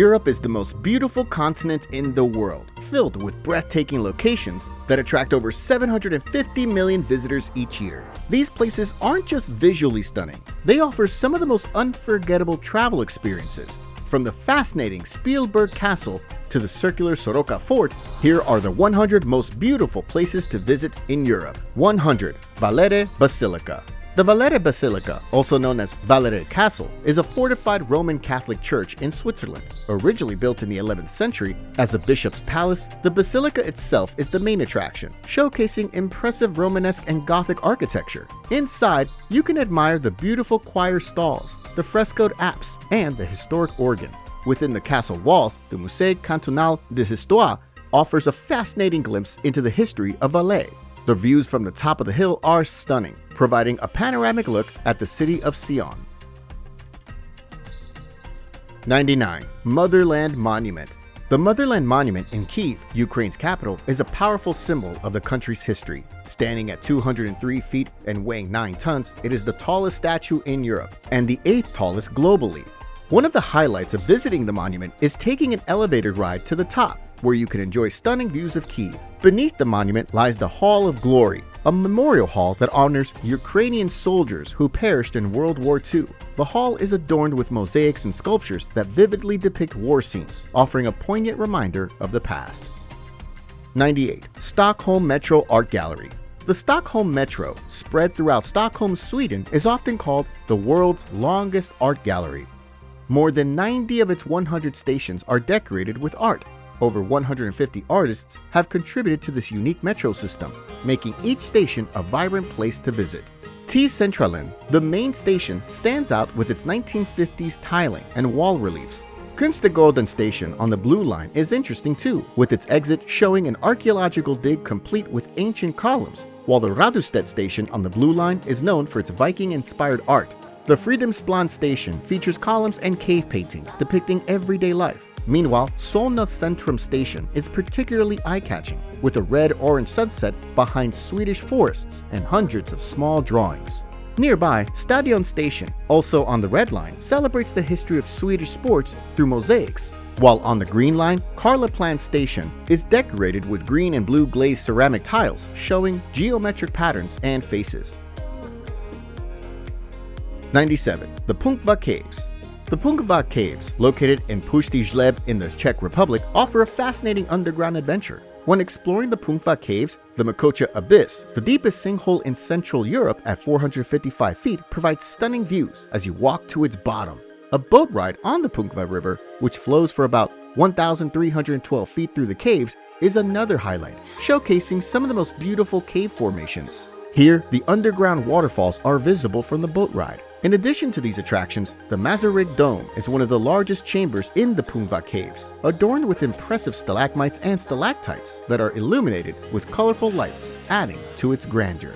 Europe is the most beautiful continent in the world, filled with breathtaking locations that attract over 750 million visitors each year. These places aren't just visually stunning, they offer some of the most unforgettable travel experiences. From the fascinating Špilberk Castle to the circular Soroca Fort, here are the 100 most beautiful places to visit in Europe. 100. Valere Basilica. The Valere Basilica, also known as Valere Castle, is a fortified Roman Catholic church in Switzerland. Originally built in the 11th century as a bishop's palace, the basilica itself is the main attraction, showcasing impressive Romanesque and Gothic architecture. Inside, you can admire the beautiful choir stalls, the frescoed apse, and the historic organ. Within the castle walls, the Musée Cantonal d'Histoire offers a fascinating glimpse into the history of Valais. The views from the top of the hill are stunning, providing a panoramic look at the city of Sion. 99. Motherland Monument. The Motherland Monument in Kyiv, Ukraine's capital, is a powerful symbol of the country's history. Standing at 203 feet and weighing 9 tons, it is the tallest statue in Europe and the 8th tallest globally. One of the highlights of visiting the monument is taking an elevator ride to the top, where you can enjoy stunning views of Kyiv. Beneath the monument lies the Hall of Glory, a memorial hall that honors Ukrainian soldiers who perished in World War II. The hall is adorned with mosaics and sculptures that vividly depict war scenes, offering a poignant reminder of the past. 98. Stockholm Metro Art Gallery. The Stockholm Metro, spread throughout Stockholm, Sweden, is often called the world's longest art gallery. More than 90 of its 100 stations are decorated with art. Over 150 artists have contributed to this unique metro system, making each station a vibrant place to visit. T-Centralen, the main station, stands out with its 1950s tiling and wall reliefs. Kungsträdgården station on the Blue Line is interesting too, with its exit showing an archaeological dig complete with ancient columns, while the Radhustedt station on the Blue Line is known for its Viking-inspired art. The Fridhemsplan station features columns and cave paintings depicting everyday life. Meanwhile, Solna Centrum station is particularly eye-catching, with a red-orange sunset behind Swedish forests and hundreds of small drawings. Nearby, Stadion station, also on the Red Line, celebrates the history of Swedish sports through mosaics. While on the Green Line, Karlaplan station is decorated with green and blue glazed ceramic tiles showing geometric patterns and faces. 97. The Punkva Caves. The Punkva Caves, located in Puszty Žleb in the Czech Republic, offer a fascinating underground adventure. When exploring the Punkva Caves, the Makocha Abyss, the deepest sinkhole in Central Europe at 455 feet, provides stunning views as you walk to its bottom. A boat ride on the Punkva River, which flows for about 1,312 feet through the caves, is another highlight, showcasing some of the most beautiful cave formations. Here, the underground waterfalls are visible from the boat ride. In addition to these attractions, the Masaryk Dome is one of the largest chambers in the Punkva Caves, adorned with impressive stalagmites and stalactites that are illuminated with colorful lights, adding to its grandeur.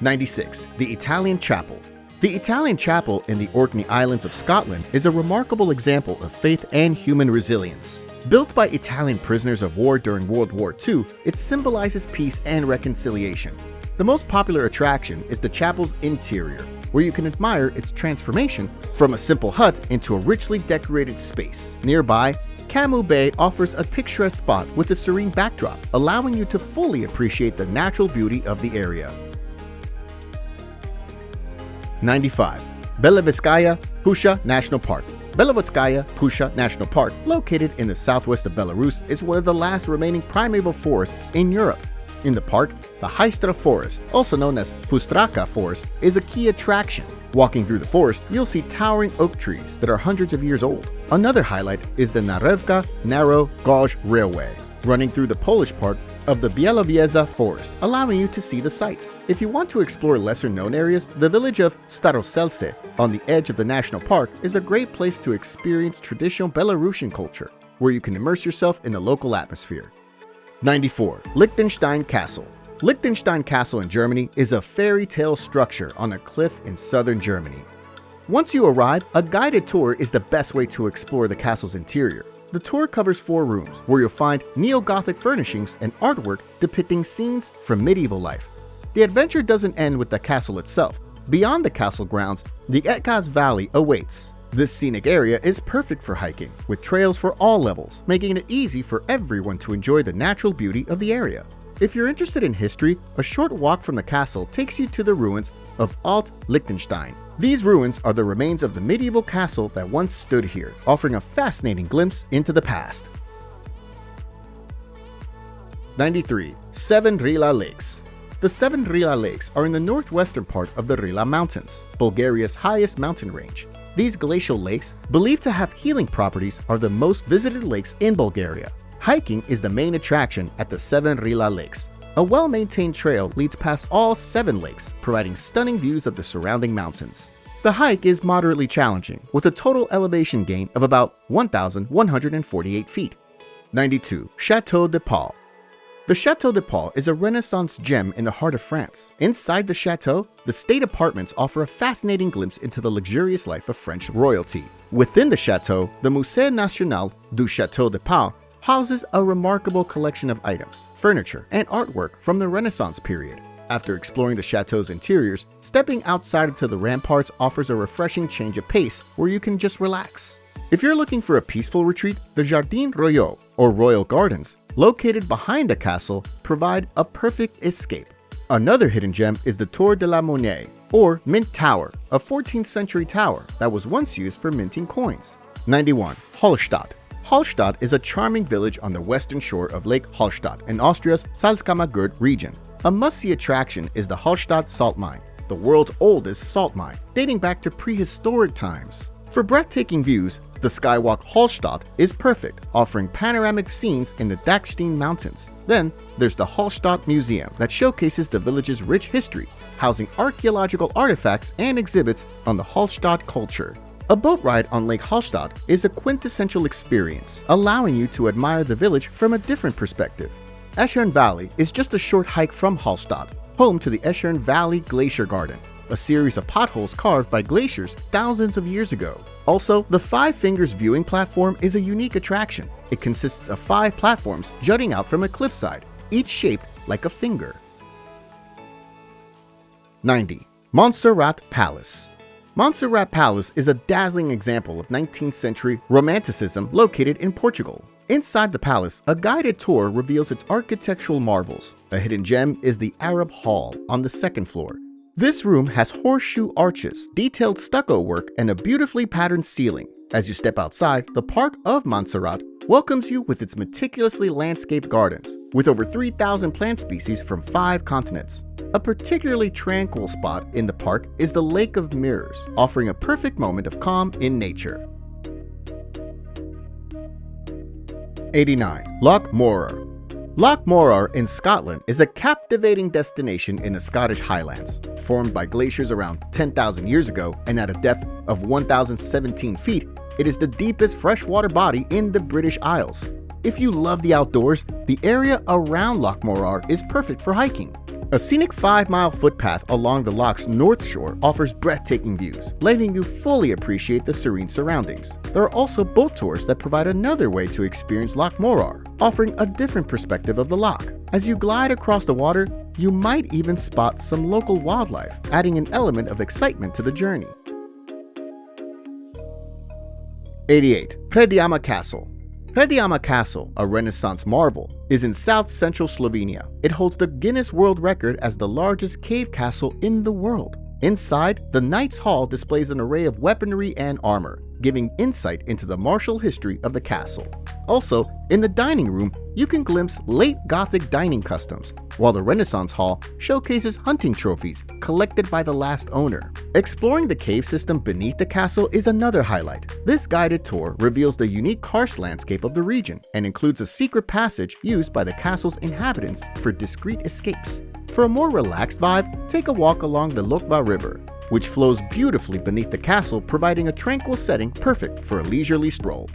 96. The Italian Chapel. The Italian Chapel in the Orkney Islands of Scotland is a remarkable example of faith and human resilience. Built by Italian prisoners of war during World War II, it symbolizes peace and reconciliation. The most popular attraction is the chapel's interior, where you can admire its transformation from a simple hut into a richly decorated space. Nearby, Camus Bay offers a picturesque spot with a serene backdrop, allowing you to fully appreciate the natural beauty of the area. 95. Belovetskaya Pusha National Park. Belovetskaya Pusha National Park, located in the southwest of Belarus, is one of the last remaining primeval forests in Europe. In the park, the Hystra Forest, also known as Pustraka Forest, is a key attraction. Walking through the forest, you'll see towering oak trees that are hundreds of years old. Another highlight is the Narewka Narrow Gauge Railway, running through the Polish part of the Białowieża Forest, allowing you to see the sights. If you want to explore lesser-known areas, the village of Staroselce, on the edge of the national park, is a great place to experience traditional Belarusian culture, where you can immerse yourself in the local atmosphere. 94. Liechtenstein Castle. Liechtenstein Castle in Germany is a fairy tale structure on a cliff in southern Germany. Once you arrive, a guided tour is the best way to explore the castle's interior. The tour covers 4 rooms, where you'll find neo-Gothic furnishings and artwork depicting scenes from medieval life. The adventure doesn't end with the castle itself. Beyond the castle grounds, the Etkas Valley awaits, This scenic area is perfect for hiking, with trails for all levels, making it easy for everyone to enjoy the natural beauty of the area. If you're interested in history, a short walk from the castle takes you to the ruins of Alt Liechtenstein. These ruins are the remains of the medieval castle that once stood here, offering a fascinating glimpse into the past. 93. Seven Rila Lakes. The Seven Rila Lakes are in the northwestern part of the Rila Mountains, Bulgaria's highest mountain range. These glacial lakes, believed to have healing properties, are the most visited lakes in Bulgaria. Hiking is the main attraction at the Seven Rila Lakes. A well-maintained trail leads past all 7 lakes, providing stunning views of the surrounding mountains. The hike is moderately challenging, with a total elevation gain of about 1,148 feet. 92. Château de Paul. The Château de Paul is a Renaissance gem in the heart of France. Inside the chateau, the state apartments offer a fascinating glimpse into the luxurious life of French royalty. Within the chateau, the Musée National du Château de Paul houses a remarkable collection of items, furniture, and artwork from the Renaissance period. After exploring the chateau's interiors, stepping outside into the ramparts offers a refreshing change of pace where you can just relax. If you're looking for a peaceful retreat, the Jardins Royaux, or Royal Gardens, located behind the castle, provide a perfect escape. Another hidden gem is the Tour de la Monnaie, or Mint Tower, a 14th century tower that was once used for minting coins. 91. Hallstatt. Hallstatt is a charming village on the western shore of Lake Hallstatt in Austria's Salzkammergut region. A must-see attraction is the Hallstatt salt mine, the world's oldest salt mine, dating back to prehistoric times. For breathtaking views, the skywalk Hallstatt is perfect, offering panoramic scenes in the Dachstein Mountains. Then, there's the Hallstatt Museum that showcases the village's rich history, housing archaeological artifacts and exhibits on the Hallstatt culture. A boat ride on Lake Hallstatt is a quintessential experience, allowing you to admire the village from a different perspective. Eschern Valley is just a short hike from Hallstatt, home to the Eschern Valley Glacier Garden, a series of potholes carved by glaciers thousands of years ago. Also, the Five Fingers viewing platform is a unique attraction. It consists of 5 platforms jutting out from a cliffside, each shaped like a finger. 90. Montserrat Palace. Montserrat Palace is a dazzling example of 19th century Romanticism located in Portugal. Inside the palace, a guided tour reveals its architectural marvels. A hidden gem is the Arab Hall on the 2nd floor. This room has horseshoe arches, detailed stucco work, and a beautifully patterned ceiling. As you step outside, the Park of Montserrat welcomes you with its meticulously landscaped gardens, with over 3,000 plant species from 5 continents. A particularly tranquil spot in the park is the Lake of Mirrors, offering a perfect moment of calm in nature. 89. Loch Morar. Loch Morar in Scotland is a captivating destination in the Scottish Highlands. Formed by glaciers around 10,000 years ago and at a depth of 1,017 feet, it is the deepest freshwater body in the British Isles. If you love the outdoors, the area around Loch Morar is perfect for hiking. A scenic 5-mile footpath along the loch's north shore offers breathtaking views, letting you fully appreciate the serene surroundings. There are also boat tours that provide another way to experience Loch Morar, offering a different perspective of the loch. As you glide across the water, you might even spot some local wildlife, adding an element of excitement to the journey. 88. Predjama Castle. Predjama Castle, a Renaissance marvel, is in south-central Slovenia. It holds the Guinness World Record as the largest cave castle in the world. Inside, the Knight's Hall displays an array of weaponry and armor, giving insight into the martial history of the castle. Also, in the dining room, you can glimpse late Gothic dining customs, while the Renaissance Hall showcases hunting trophies collected by the last owner. Exploring the cave system beneath the castle is another highlight. This guided tour reveals the unique karst landscape of the region and includes a secret passage used by the castle's inhabitants for discreet escapes. For a more relaxed vibe, take a walk along the Lokva River, which flows beautifully beneath the castle, providing a tranquil setting perfect for a leisurely stroll.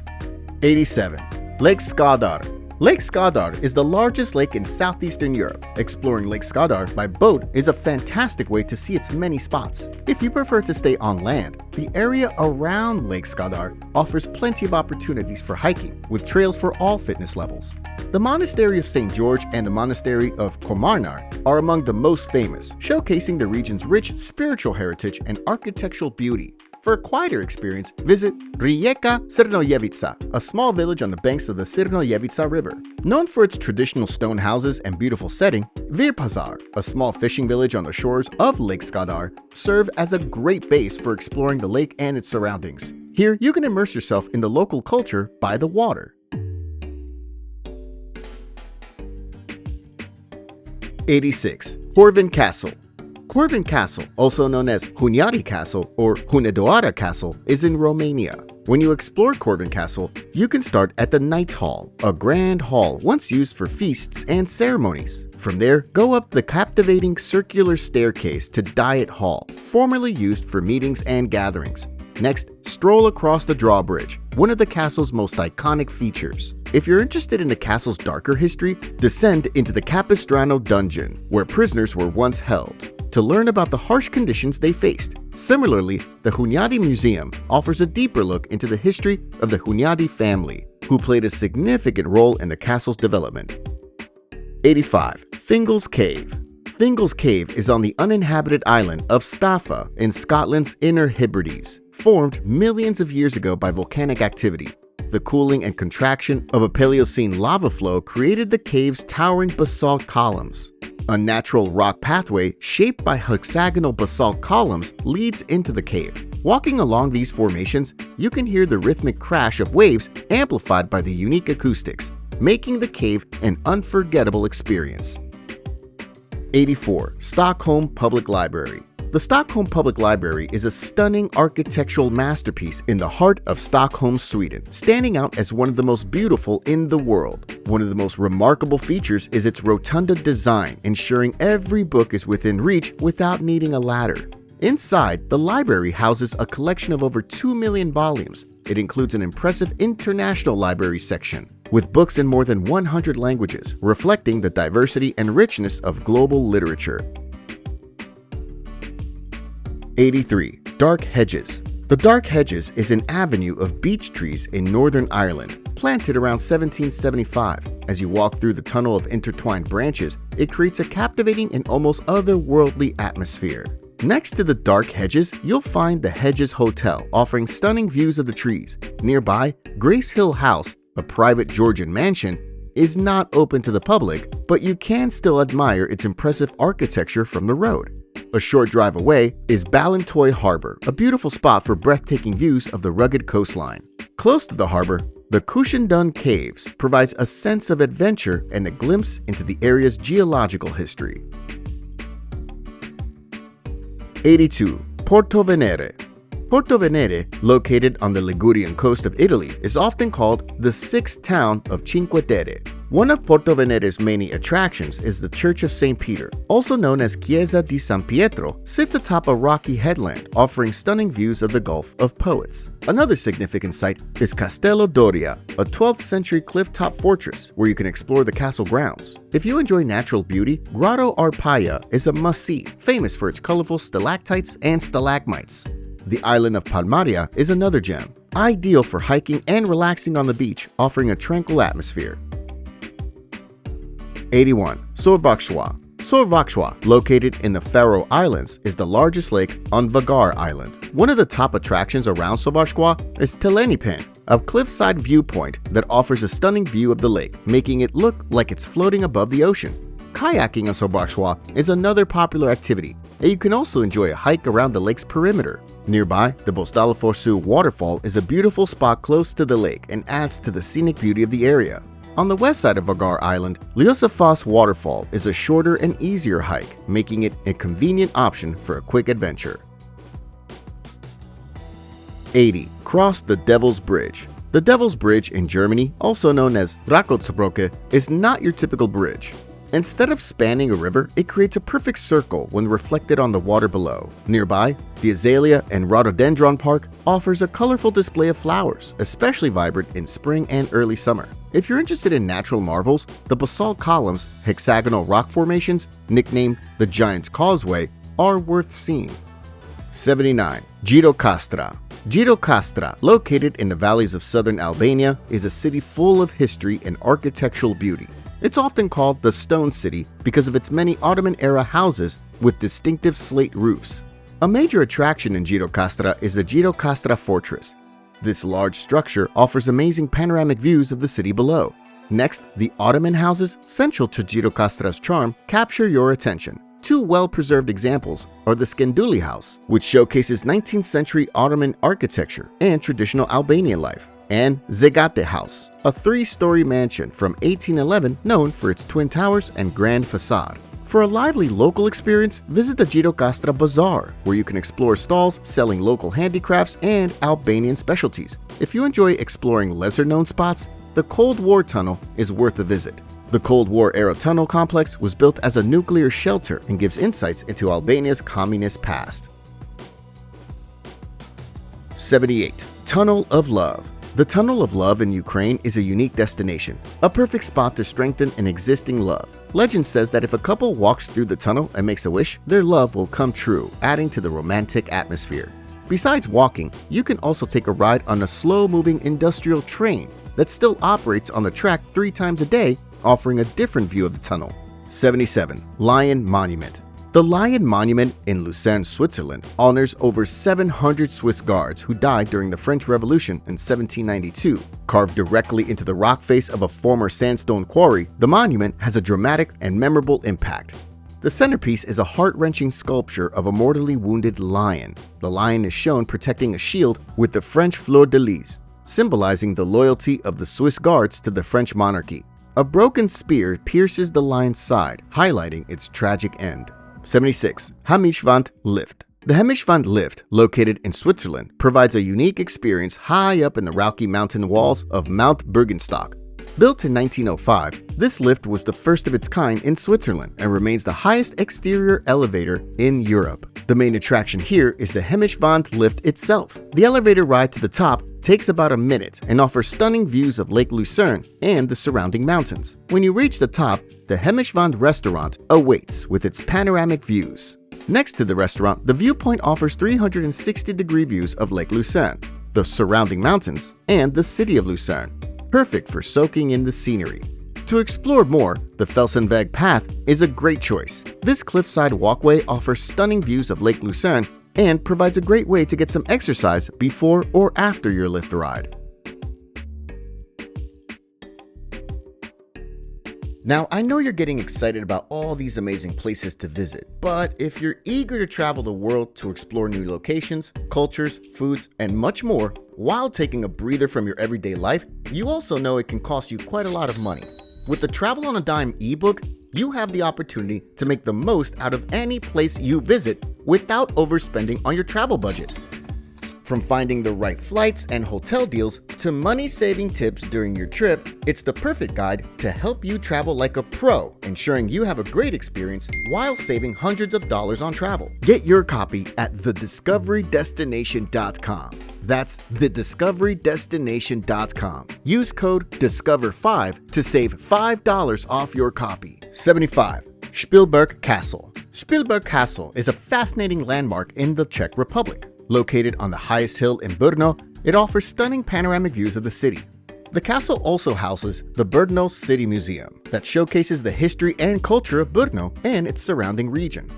87. Lake Skadar. Lake Skadar is the largest lake in southeastern Europe. Exploring Lake Skadar by boat is a fantastic way to see its many spots. If you prefer to stay on land, the area around Lake Skadar offers plenty of opportunities for hiking, with trails for all fitness levels. The Monastery of St. George and the Monastery of Komarnar are among the most famous, showcasing the region's rich spiritual heritage and architectural beauty. For a quieter experience, visit Rijeka Crnojevica, a small village on the banks of the Crnojevica River. Known for its traditional stone houses and beautiful setting, Virpazar, a small fishing village on the shores of Lake Skadar, serve as a great base for exploring the lake and its surroundings. Here, you can immerse yourself in the local culture by the water. 86. Corvin Castle. Corvin Castle, also known as Hunyadi Castle or Hunedoara Castle, is in Romania. When you explore Corvin Castle, you can start at the Knight's Hall, a grand hall once used for feasts and ceremonies. From there, go up the captivating circular staircase to Diet Hall, formerly used for meetings and gatherings. Next, stroll across the drawbridge, one of the castle's most iconic features. If you're interested in the castle's darker history, descend into the Capistrano dungeon, where prisoners were once held, to learn about the harsh conditions they faced. Similarly, the Hunyadi Museum offers a deeper look into the history of the Hunyadi family, who played a significant role in the castle's development. 85. Fingal's Cave. Fingal's Cave is on the uninhabited island of Staffa in Scotland's Inner Hebrides, formed millions of years ago by volcanic activity. The cooling and contraction of a Paleocene lava flow created the cave's towering basalt columns. A natural rock pathway shaped by hexagonal basalt columns leads into the cave. Walking along these formations, you can hear the rhythmic crash of waves amplified by the unique acoustics, making the cave an unforgettable experience. 84. Stockholm Public Library. The Stockholm Public Library is a stunning architectural masterpiece in the heart of Stockholm, Sweden, standing out as one of the most beautiful in the world. One of the most remarkable features is its rotunda design, ensuring every book is within reach without needing a ladder. Inside, the library houses a collection of over 2 million volumes. It includes an impressive international library section, with books in more than 100 languages, reflecting the diversity and richness of global literature. 83. Dark Hedges. The Dark Hedges is an avenue of beech trees in Northern Ireland, planted around 1775. As you walk through the tunnel of intertwined branches, it creates a captivating and almost otherworldly atmosphere. Next to the Dark Hedges, you'll find the Hedges Hotel, offering stunning views of the trees. Nearby, Grace Hill House, a private Georgian mansion, is not open to the public, but you can still admire its impressive architecture from the road. A short drive away is Ballintoy Harbor, a beautiful spot for breathtaking views of the rugged coastline. Close to the harbor, the Cushendun Caves provides a sense of adventure and a glimpse into the area's geological history. 82. Porto Venere. Porto Venere, located on the Ligurian coast of Italy, is often called the sixth town of Cinque Terre. One of Porto Venere's many attractions is the Church of St. Peter, also known as Chiesa di San Pietro, sits atop a rocky headland, offering stunning views of the Gulf of Poets. Another significant site is Castello Doria, a 12th century cliff-top fortress where you can explore the castle grounds. If you enjoy natural beauty, Grotto Arpaia is a must-see, famous for its colorful stalactites and stalagmites. The island of Palmaria is another gem, ideal for hiking and relaxing on the beach, offering a tranquil atmosphere. 81. Sorvakswa. Sorvakswa, located in the Faroe Islands, is the largest lake on Vagar Island. One of the top attractions around Sorvakswa is Telenipen, a cliffside viewpoint that offers a stunning view of the lake, making it look like it's floating above the ocean. Kayaking on Sorvakswa is another popular activity, and you can also enjoy a hike around the lake's perimeter. Nearby, the Bosdalaforsu waterfall is a beautiful spot close to the lake and adds to the scenic beauty of the area. On the west side of Vagar Island, Ljósafoss waterfall is a shorter and easier hike, making it a convenient option for a quick adventure. 80. Cross the Devil's Bridge. The Devil's Bridge in Germany, also known as Rakotsbrücke, is not your typical bridge. Instead of spanning a river, it creates a perfect circle when reflected on the water below. Nearby, the Azalea and Rhododendron Park offers a colorful display of flowers, especially vibrant in spring and early summer. If you're interested in natural marvels, the basalt columns, hexagonal rock formations, nicknamed the Giant's Causeway, are worth seeing. 79. Gjirokastra. Gjirokastra, located in the valleys of southern Albania, is a city full of history and architectural beauty. It's often called the Stone City because of its many Ottoman-era houses with distinctive slate roofs. A major attraction in Gjirokastra is the Gjirokastra Fortress. This large structure offers amazing panoramic views of the city below. Next, the Ottoman houses, central to Gjirokastra's charm, capture your attention. Two well-preserved examples are the Skenduli House, which showcases 19th century Ottoman architecture and traditional Albanian life, and Zegate House, a 3-story mansion from 1811 known for its twin towers and grand facade. For a lively local experience, visit the Gjirokastra Bazaar, where you can explore stalls selling local handicrafts and Albanian specialties. If you enjoy exploring lesser-known spots, the Cold War Tunnel is worth a visit. The Cold War era tunnel complex was built as a nuclear shelter and gives insights into Albania's communist past. 78. Tunnel of Love. The Tunnel of Love in Ukraine is a unique destination, a perfect spot to strengthen an existing love. Legend says that if a couple walks through the tunnel and makes a wish, their love will come true, adding to the romantic atmosphere. Besides walking, you can also take a ride on a slow-moving industrial train that still operates on the track 3 times a day, offering a different view of the tunnel. 77. Lion Monument. The Lion Monument in Lucerne, Switzerland, honors over 700 Swiss guards who died during the French Revolution in 1792. Carved directly into the rock face of a former sandstone quarry, the monument has a dramatic and memorable impact. The centerpiece is a heart-wrenching sculpture of a mortally wounded lion. The lion is shown protecting a shield with the French fleur de lis, symbolizing the loyalty of the Swiss guards to the French monarchy. A broken spear pierces the lion's side, highlighting its tragic end. 76. Hamischwand Lift. The Hamischwand Lift, located in Switzerland, provides a unique experience high up in the rocky mountain walls of Mount Bergenstock. Built in 1905, this lift was the first of its kind in Switzerland and remains the highest exterior elevator in Europe. The main attraction here is the Hamischwand Lift itself. The elevator ride to the top takes about a minute and offers stunning views of Lake Lucerne and the surrounding mountains. When you reach the top, the Hamischwand restaurant awaits with its panoramic views. Next to the restaurant, the viewpoint offers 360-degree views of Lake Lucerne, the surrounding mountains, and the city of Lucerne, perfect for soaking in the scenery. To explore more, the Felsenweg Path is a great choice. This cliffside walkway offers stunning views of Lake Lucerne and provides a great way to get some exercise before or after your lift ride. Now, I know you're getting excited about all these amazing places to visit, but if you're eager to travel the world to explore new locations, cultures, foods, and much more, while taking a breather from your everyday life, you also know it can cost you quite a lot of money. With the Travel on a Dime ebook, you have the opportunity to make the most out of any place you visit without overspending on your travel budget. From finding the right flights and hotel deals to money-saving tips during your trip, it's the perfect guide to help you travel like a pro, ensuring you have a great experience while saving hundreds of dollars on travel. Get your copy at thediscoverydestination.com. That's thediscoverydestination.com. Use code DISCOVER5 to save $5 off your copy. 75. Špilberk Castle. Špilberk Castle is a fascinating landmark in the Czech Republic. Located on the highest hill in Brno, it offers stunning panoramic views of the city. The castle also houses the Brno City Museum that showcases the history and culture of Brno and its surrounding region.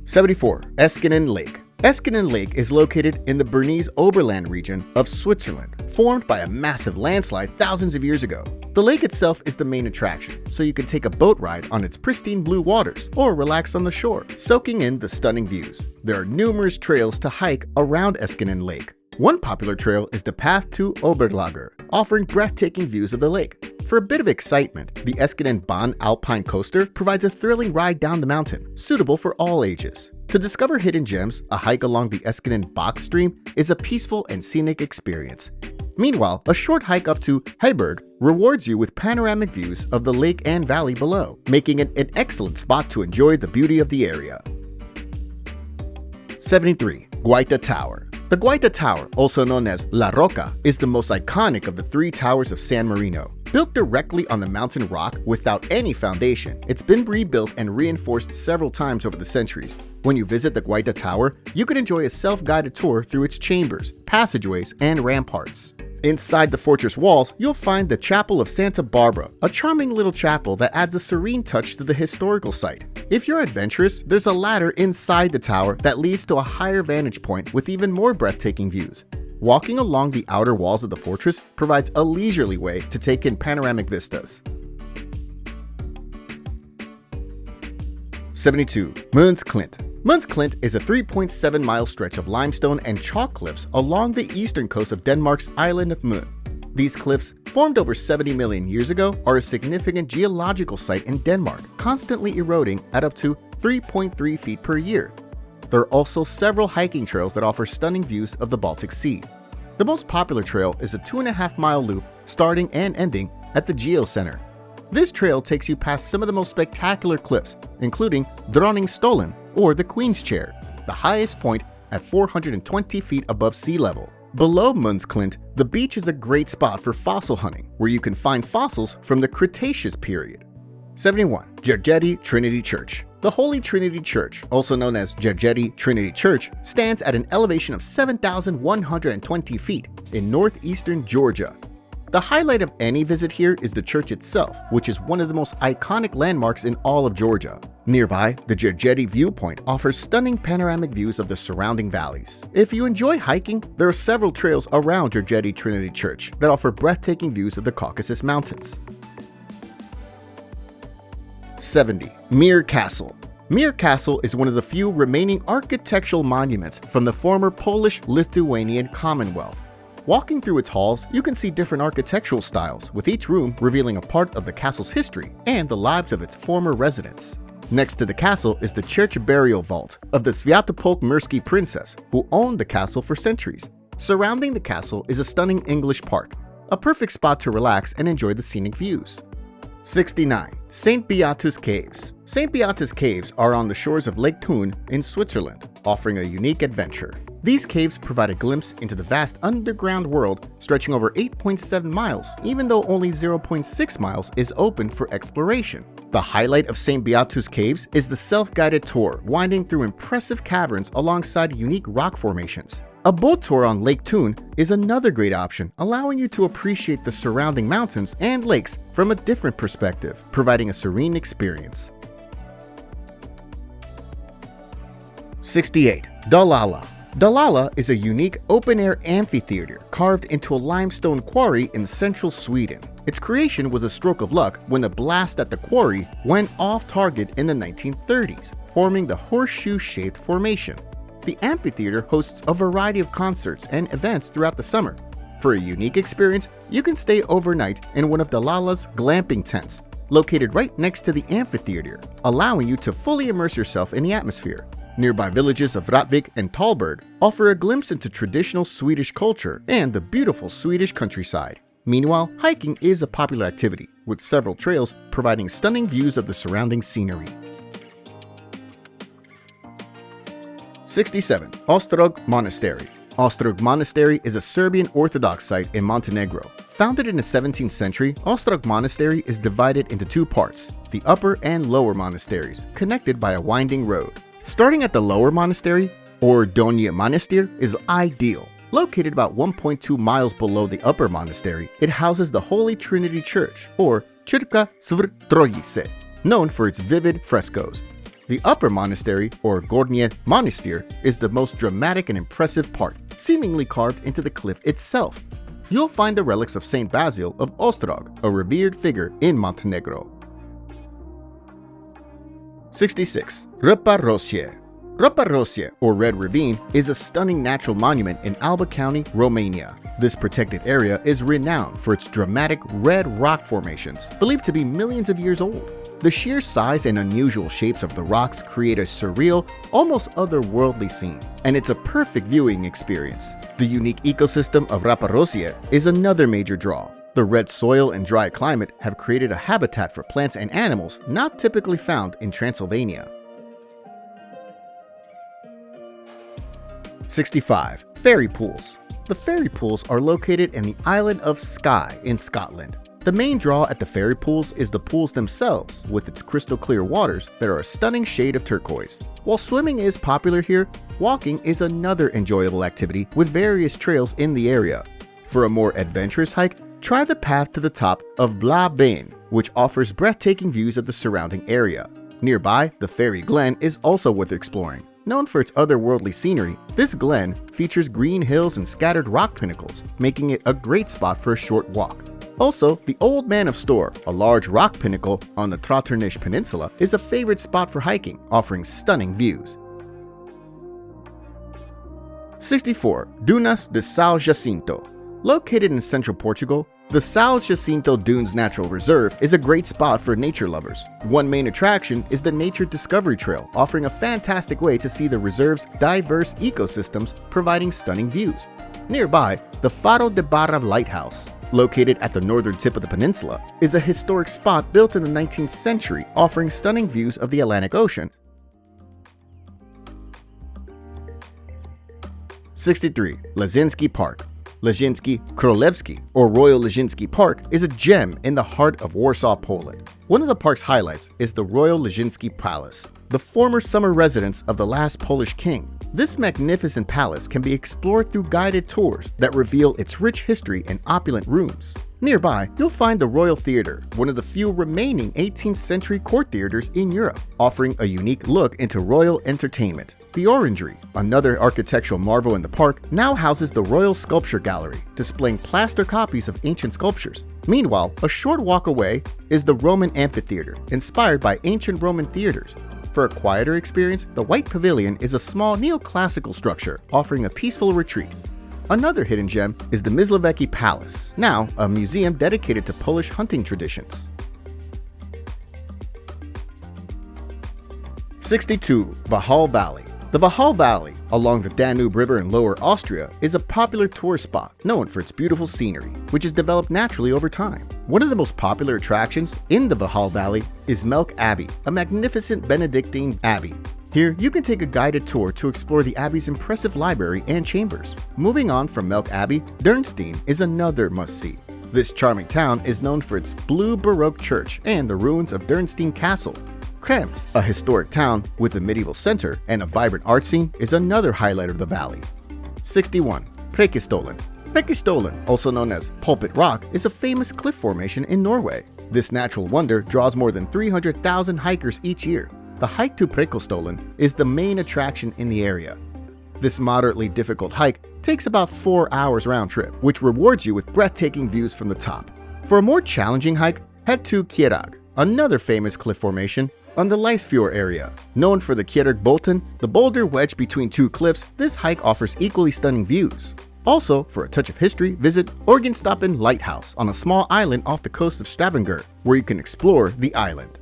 74. Eskinen Lake. Eskinen Lake is located in the Bernese Oberland region of Switzerland, formed by a massive landslide thousands of years ago. The lake itself is the main attraction, so you can take a boat ride on its pristine blue waters or relax on the shore, soaking in the stunning views. There are numerous trails to hike around Eskinen Lake. One popular trail is the Path to Oberlager, offering breathtaking views of the lake. For a bit of excitement, the Eskinen Bahn Alpine Coaster provides a thrilling ride down the mountain, suitable for all ages. To discover hidden gems, a hike along the Eskinen Bach stream is a peaceful and scenic experience. Meanwhile, a short hike up to Heiberg rewards you with panoramic views of the lake and valley below, making it an excellent spot to enjoy the beauty of the area. 73. Guaita Tower. The Guaita Tower, also known as La Roca, is the most iconic of the 3 towers of San Marino. Built directly on the mountain rock without any foundation, it's been rebuilt and reinforced several times over the centuries. When you visit the Guaita Tower, you can enjoy a self-guided tour through its chambers, passageways, and ramparts. Inside the fortress walls, you'll find the Chapel of Santa Barbara, a charming little chapel that adds a serene touch to the historical site. If you're adventurous, there's a ladder inside the tower that leads to a higher vantage point with even more breathtaking views. Walking along the outer walls of the fortress provides a leisurely way to take in panoramic vistas. 72. Moon's Clint. Moon's Clint is a 3.7-mile stretch of limestone and chalk cliffs along the eastern coast of Denmark's island of Moon. These cliffs, formed over 70 million years ago, are a significant geological site in Denmark, constantly eroding at up to 3.3 feet per year. There are also several hiking trails that offer stunning views of the Baltic Sea. The most popular trail is a 2.5-mile loop starting and ending at the Geo Center. This trail takes you past some of the most spectacular cliffs, including Dronningstollen or the Queen's Chair, the highest point at 420 feet above sea level. Below Moon's Clint, the beach is a great spot for fossil hunting, where you can find fossils from the Cretaceous period. 71. Szegedi Trinity Church. The Holy Trinity Church, also known as Szegedi Trinity Church, stands at an elevation of 7,120 feet in northeastern Georgia. The highlight of any visit here is the church itself, which is one of the most iconic landmarks in all of Georgia. Nearby, the Szegedi viewpoint offers stunning panoramic views of the surrounding valleys. If you enjoy hiking, there are several trails around Szegedi Trinity Church that offer breathtaking views of the Caucasus Mountains. 70. Mir Castle. Mir Castle is one of the few remaining architectural monuments from the former Polish-Lithuanian Commonwealth. Walking through its halls, you can see different architectural styles, with each room revealing a part of the castle's history and the lives of its former residents. Next to the castle is the church burial vault of the Świętopolk-Mirski princess, who owned the castle for centuries. Surrounding the castle is a stunning English park, a perfect spot to relax and enjoy the scenic views. 69. St. Beatus Caves. St. Beatus Caves are on the shores of Lake Thun in Switzerland, offering a unique adventure. These caves provide a glimpse into the vast underground world stretching over 8.7 miles, even though only 0.6 miles is open for exploration. The highlight of St. Beatus Caves is the self-guided tour winding through impressive caverns alongside unique rock formations. A boat tour on Lake Thun is another great option, allowing you to appreciate the surrounding mountains and lakes from a different perspective, providing a serene experience. 68. Dalarna. Dalarna is a unique open-air amphitheater carved into a limestone quarry in central Sweden. Its creation was a stroke of luck when the blast at the quarry went off target in the 1930s, forming the horseshoe-shaped formation. The amphitheater hosts a variety of concerts and events throughout the summer. For a unique experience, you can stay overnight in one of Dalarna's glamping tents, located right next to the amphitheater, allowing you to fully immerse yourself in the atmosphere. Nearby villages of Rättvik and Tallberg offer a glimpse into traditional Swedish culture and the beautiful Swedish countryside. Meanwhile, hiking is a popular activity, with several trails providing stunning views of the surrounding scenery. 67. Ostrog Monastery. Ostrog Monastery is a Serbian Orthodox site in Montenegro. Founded in the 17th century, Ostrog Monastery is divided into two parts, the upper and lower monasteries, connected by a winding road. Starting at the lower monastery, or Donji Manastir, is ideal. Located about 1.2 miles below the upper monastery, it houses the Holy Trinity Church, or Kyrka Sv. Trojice, known for its vivid frescoes. The upper monastery, or Gornje Manastir, is the most dramatic and impressive part, seemingly carved into the cliff itself. You'll find the relics of Saint Basil of Ostrog, a revered figure in Montenegro. 66. Râpa Roșie. Râpa Roșie, or Red Ravine, is a stunning natural monument in Alba County, Romania. This protected area is renowned for its dramatic red rock formations, believed to be millions of years old. The sheer size and unusual shapes of the rocks create a surreal, almost otherworldly scene, and it's a perfect viewing experience. The unique ecosystem of Râpa Roșie is another major draw. The red soil and dry climate have created a habitat for plants and animals not typically found in Transylvania. 65. Fairy Pools. The fairy pools are located in the island of Skye in Scotland. The main draw at the fairy pools is the pools themselves, with its crystal clear waters that are a stunning shade of turquoise. While swimming is popular here, walking is another enjoyable activity with various trails in the area. For a more adventurous hike, try the path to the top of Bla Bane, which offers breathtaking views of the surrounding area. Nearby, the Fairy Glen is also worth exploring. Known for its otherworldly scenery, this glen features green hills and scattered rock pinnacles, making it a great spot for a short walk. Also, the Old Man of Storr, a large rock pinnacle on the Trotternish Peninsula, is a favorite spot for hiking, offering stunning views. 64. Dunas de São Jacinto. Located in central Portugal, the São Jacinto Dunes Natural Reserve is a great spot for nature lovers. One main attraction is the Nature Discovery Trail, offering a fantastic way to see the reserve's diverse ecosystems, providing stunning views. Nearby, the Faro de Barra Lighthouse, located at the northern tip of the peninsula, is a historic spot built in the 19th century, offering stunning views of the Atlantic Ocean. 63. Leżinski Park. Leżinski Królewski, or Royal Leżinski Park, is a gem in the heart of Warsaw, Poland. One of the park's highlights is the Royal Leżinski Palace, the former summer residence of the last Polish king. This magnificent palace can be explored through guided tours that reveal its rich history and opulent rooms. Nearby, you'll find the Royal Theatre, one of the few remaining 18th century court theaters in Europe, offering a unique look into royal entertainment. The Orangery, another architectural marvel in the park, now houses the Royal Sculpture Gallery, displaying plaster copies of ancient sculptures. Meanwhile, a short walk away is the Roman Amphitheater, inspired by ancient Roman theaters. For a quieter experience, the White Pavilion is a small neoclassical structure offering a peaceful retreat. Another hidden gem is the Mysłowiecki Palace, now a museum dedicated to Polish hunting traditions. 62. Wachau Valley. The Wachau Valley, along the Danube River in Lower Austria, is a popular tourist spot known for its beautiful scenery, which is developed naturally over time. One of the most popular attractions in the Wachau Valley is Melk Abbey, a magnificent Benedictine abbey. Here, you can take a guided tour to explore the abbey's impressive library and chambers. Moving on from Melk Abbey, Dürnstein is another must-see. This charming town is known for its blue Baroque church and the ruins of Dürnstein Castle. Krems, a historic town with a medieval center and a vibrant art scene, is another highlight of the valley. 61. Preikestolen. Preikestolen, also known as Pulpit Rock, is a famous cliff formation in Norway. This natural wonder draws more than 300,000 hikers each year. The hike to Preikestolen is the main attraction in the area. This moderately difficult hike takes about 4 hours round trip, which rewards you with breathtaking views from the top. For a more challenging hike, head to Kjerag, another famous cliff formation on the Leisfjord area. Known for the Kjeragbolten, the boulder wedged between two cliffs, this hike offers equally stunning views. Also, for a touch of history, visit Orgenstappen Lighthouse on a small island off the coast of Stavanger, where you can explore the island.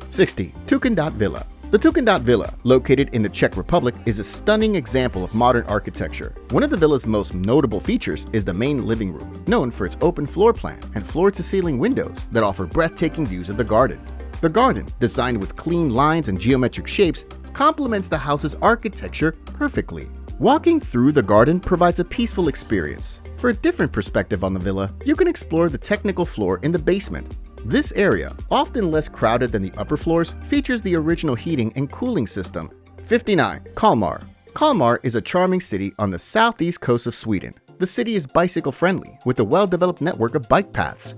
60. Tugendhat Villa. The Tugendhat Villa, located in the Czech Republic, is a stunning example of modern architecture. One of the villa's most notable features is the main living room, known for its open floor plan and floor-to-ceiling windows that offer breathtaking views of the garden. The garden, designed with clean lines and geometric shapes, complements the house's architecture perfectly. Walking through the garden provides a peaceful experience. For a different perspective on the villa, you can explore the technical floor in the basement. This area, often less crowded than the upper floors, features the original heating and cooling system. 59. Kalmar. Kalmar is a charming city on the southeast coast of Sweden. The city is bicycle-friendly, with a well-developed network of bike paths.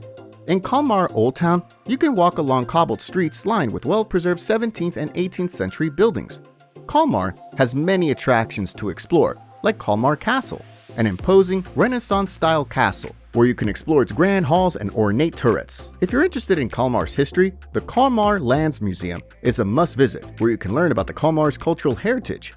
In Kalmar Old Town, you can walk along cobbled streets lined with well-preserved 17th and 18th century buildings. Kalmar has many attractions to explore, like Kalmar Castle, an imposing Renaissance-style castle where you can explore its grand halls and ornate turrets. If you're interested in Kalmar's history, the Kalmar Lands Museum is a must-visit where you can learn about the Kalmar's cultural heritage.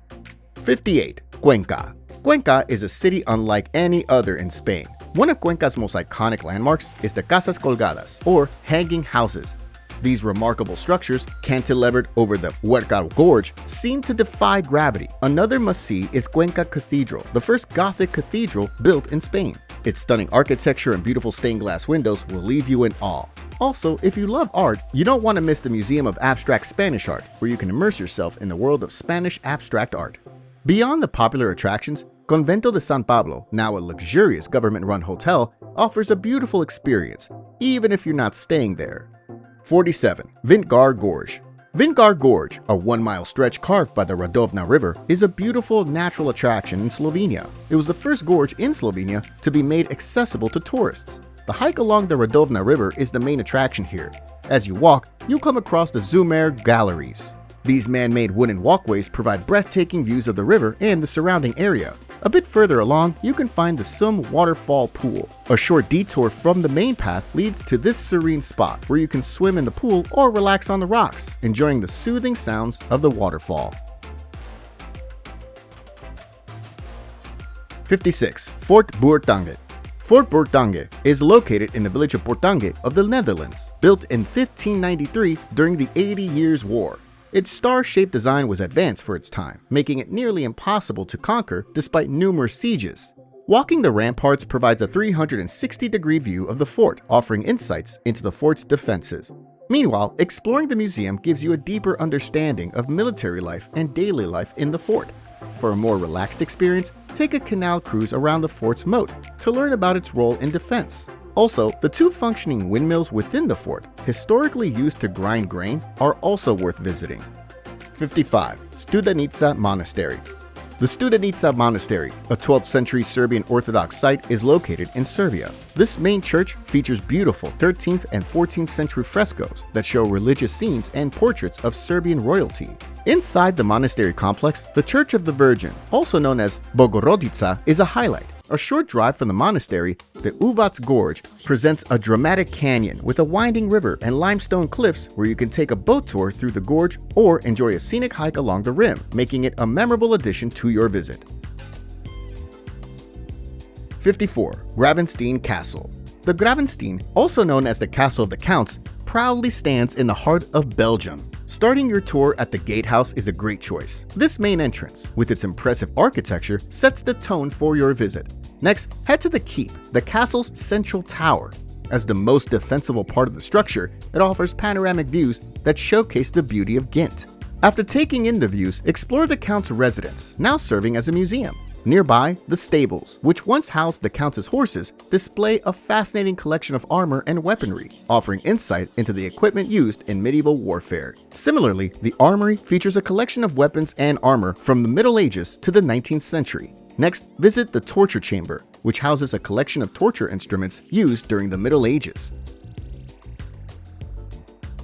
58. Cuenca. Cuenca is a city unlike any other in Spain. One of Cuenca's most iconic landmarks is the Casas Colgadas, or hanging houses. These remarkable structures, cantilevered over the Huercal Gorge, seem to defy gravity. Another must-see is Cuenca Cathedral, the first Gothic cathedral built in Spain. Its stunning architecture and beautiful stained glass windows will leave you in awe. Also, if you love art, you don't want to miss the Museum of Abstract Spanish Art, where you can immerse yourself in the world of Spanish abstract art. Beyond the popular attractions, Convento de San Pablo, now a luxurious government-run hotel, offers a beautiful experience, even if you're not staying there. 47. Vintgar Gorge. Vintgar Gorge, a 1-mile stretch carved by the Radovna River, is a beautiful natural attraction in Slovenia. It was the first gorge in Slovenia to be made accessible to tourists. The hike along the Radovna River is the main attraction here, As you walk, you'll come across the Zumer Galleries. These man-made wooden walkways provide breathtaking views of the river and the surrounding area. A bit further along, you can find the Sum Waterfall Pool. A short detour from the main path leads to this serene spot where you can swim in the pool or relax on the rocks, enjoying the soothing sounds of the waterfall. 56. Fort Bourtange. Fort Bourtange is located in the village of Bourtange of the Netherlands, built in 1593 during the 80 Years' War. Its star-shaped design was advanced for its time, making it nearly impossible to conquer despite numerous sieges. Walking the ramparts provides a 360-degree view of the fort, offering insights into the fort's defenses. Meanwhile, exploring the museum gives you a deeper understanding of military life and daily life in the fort. For a more relaxed experience, take a canal cruise around the fort's moat to learn about its role in defense. Also, the 2 functioning windmills within the fort, historically used to grind grain, are also worth visiting. 55. Studenica Monastery. The Studenica Monastery, a 12th century Serbian Orthodox site, is located in Serbia. This main church features beautiful 13th and 14th century frescoes that show religious scenes and portraits of Serbian royalty. Inside the monastery complex, the Church of the Virgin, also known as Bogorodica, is a highlight. A short drive from the monastery, the Uvac Gorge presents a dramatic canyon with a winding river and limestone cliffs where you can take a boat tour through the gorge or enjoy a scenic hike along the rim, making it a memorable addition to your visit. 54. Gravenstein Castle. The Gravenstein, also known as the Castle of the Counts, proudly stands in the heart of Belgium. Starting your tour at the Gatehouse is a great choice. This main entrance, with its impressive architecture, sets the tone for your visit. Next, head to the Keep, the castle's central tower. As the most defensible part of the structure, it offers panoramic views that showcase the beauty of Ghent. After taking in the views, explore the Count's residence, now serving as a museum. Nearby, the stables, which once housed the Count's horses, display a fascinating collection of armor and weaponry, offering insight into the equipment used in medieval warfare. Similarly, the armory features a collection of weapons and armor from the Middle Ages to the 19th century. Next, visit the torture chamber, which houses a collection of torture instruments used during the Middle Ages.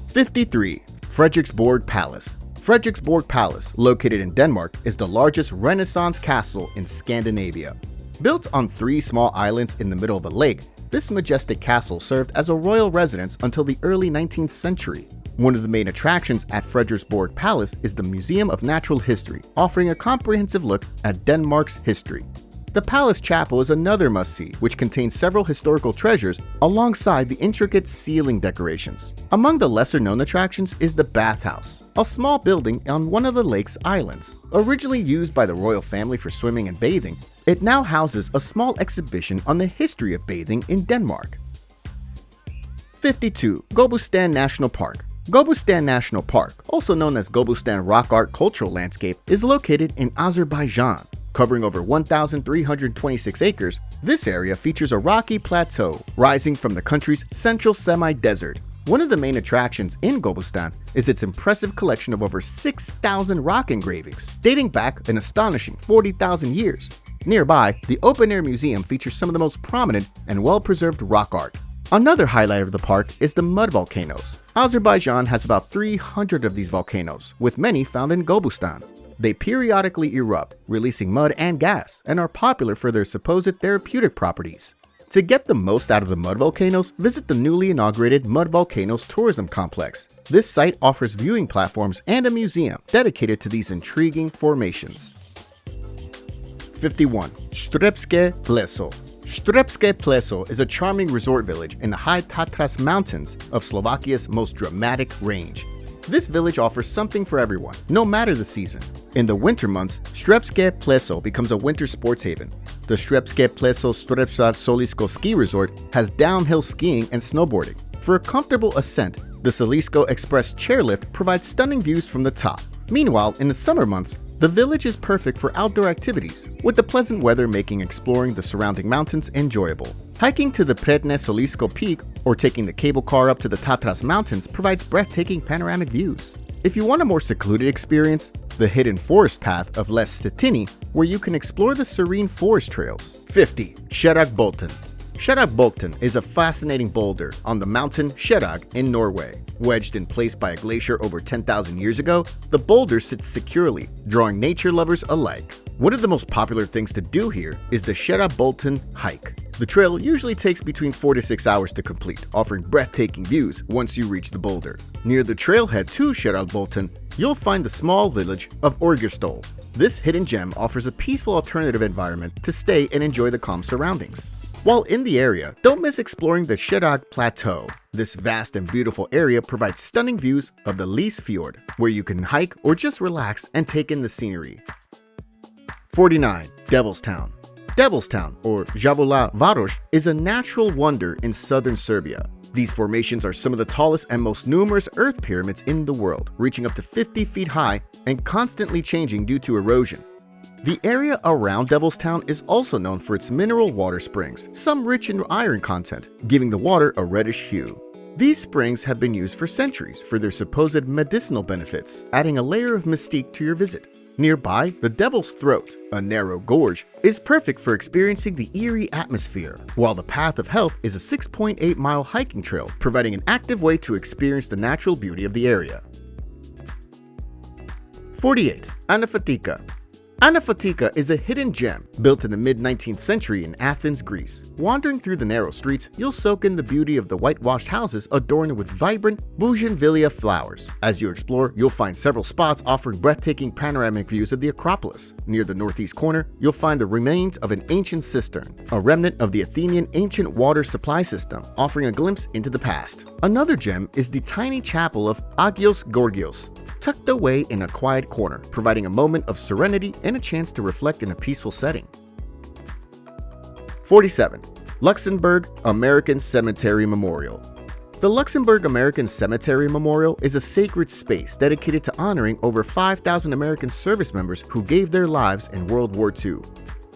53. Frederiksborg Palace. Frederiksborg Palace, located in Denmark, is the largest Renaissance castle in Scandinavia. Built on 3 small islands in the middle of a lake, this majestic castle served as a royal residence until the early 19th century. One of the main attractions at Frederiksborg Palace is the Museum of Natural History, offering a comprehensive look at Denmark's history. The Palace Chapel is another must-see, which contains several historical treasures alongside the intricate ceiling decorations. Among the lesser-known attractions is the Bathhouse, a small building on one of the lake's islands. Originally used by the royal family for swimming and bathing, it now houses a small exhibition on the history of bathing in Denmark. 52. Gobustan National Park. Gobustan National Park, also known as Gobustan Rock Art Cultural Landscape, is located in Azerbaijan. Covering over 1,326 acres, this area features a rocky plateau rising from the country's central semi-desert. One of the main attractions in Gobustan is its impressive collection of over 6,000 rock engravings, dating back an astonishing 40,000 years. Nearby, the open-air museum features some of the most prominent and well-preserved rock art. Another highlight of the park is the mud volcanoes. Azerbaijan has about 300 of these volcanoes, with many found in Gobustan. They periodically erupt, releasing mud and gas, and are popular for their supposed therapeutic properties. To get the most out of the mud volcanoes, visit the newly inaugurated Mud Volcanoes Tourism Complex. This site offers viewing platforms and a museum dedicated to these intriguing formations. 51. Špilberk Pleso. Špilberk Pleso is a charming resort village in the high Tatras Mountains of Slovakia's most dramatic range. This village offers something for everyone, no matter the season. In the winter months, Špilberk Pleso becomes a winter sports haven. The Špilberk Pleso Soroca Fort ski resort has downhill skiing and snowboarding. For a comfortable ascent, the Solisko Express chairlift provides stunning views from the top. Meanwhile, in the summer months, the village is perfect for outdoor activities, with the pleasant weather making exploring the surrounding mountains enjoyable. Hiking to the Prednje Solisko Peak or taking the cable car up to the Tatras Mountains provides breathtaking panoramic views. If you want a more secluded experience, the hidden forest path of Les Stetini, where you can explore the serene forest trails. 50. Šerák Bolton. Špilberk is a fascinating boulder on the mountain Sherag in Norway. Wedged in place by a glacier over 10,000 years ago, the boulder sits securely, drawing nature lovers alike. One of the most popular things to do here is the Špilberk hike. The trail usually takes between 4 to 6 hours to complete, offering breathtaking views once you reach the boulder. Near the trailhead to Špilberk, you'll find the small village of Orgestol. This hidden gem offers a peaceful alternative environment to stay and enjoy the calm surroundings. While in the area, don't miss exploring the Sherag Plateau. This vast and beautiful area provides stunning views of the Lys Fjord, where you can hike or just relax and take in the scenery. 49. Devil's Town. Devil's Town, or Javula Varoš, is a natural wonder in southern Serbia. These formations are some of the tallest and most numerous earth pyramids in the world, reaching up to 50 feet high and constantly changing due to erosion. The area around Devil's Town is also known for its mineral water springs, some rich in iron content, giving the water a reddish hue. These springs have been used for centuries for their supposed medicinal benefits, adding a layer of mystique to your visit. Nearby, the Devil's Throat, a narrow gorge, is perfect for experiencing the eerie atmosphere, while the Path of Health is a 6.8-mile hiking trail, providing an active way to experience the natural beauty of the area. 48. Anafatika. Anafatika is a hidden gem built in the mid-19th century in Athens, Greece. Wandering through the narrow streets, you'll soak in the beauty of the whitewashed houses adorned with vibrant bougainvillea flowers. As you explore, you'll find several spots offering breathtaking panoramic views of the Acropolis. Near the northeast corner, you'll find the remains of an ancient cistern, a remnant of the Athenian ancient water supply system, offering a glimpse into the past. Another gem is the tiny chapel of Agios Gorgios, tucked away in a quiet corner, providing a moment of serenity and a chance to reflect in a peaceful setting. 47. Luxembourg American Cemetery Memorial. The Luxembourg American Cemetery Memorial is a sacred space dedicated to honoring over 5,000 American service members who gave their lives in World War II.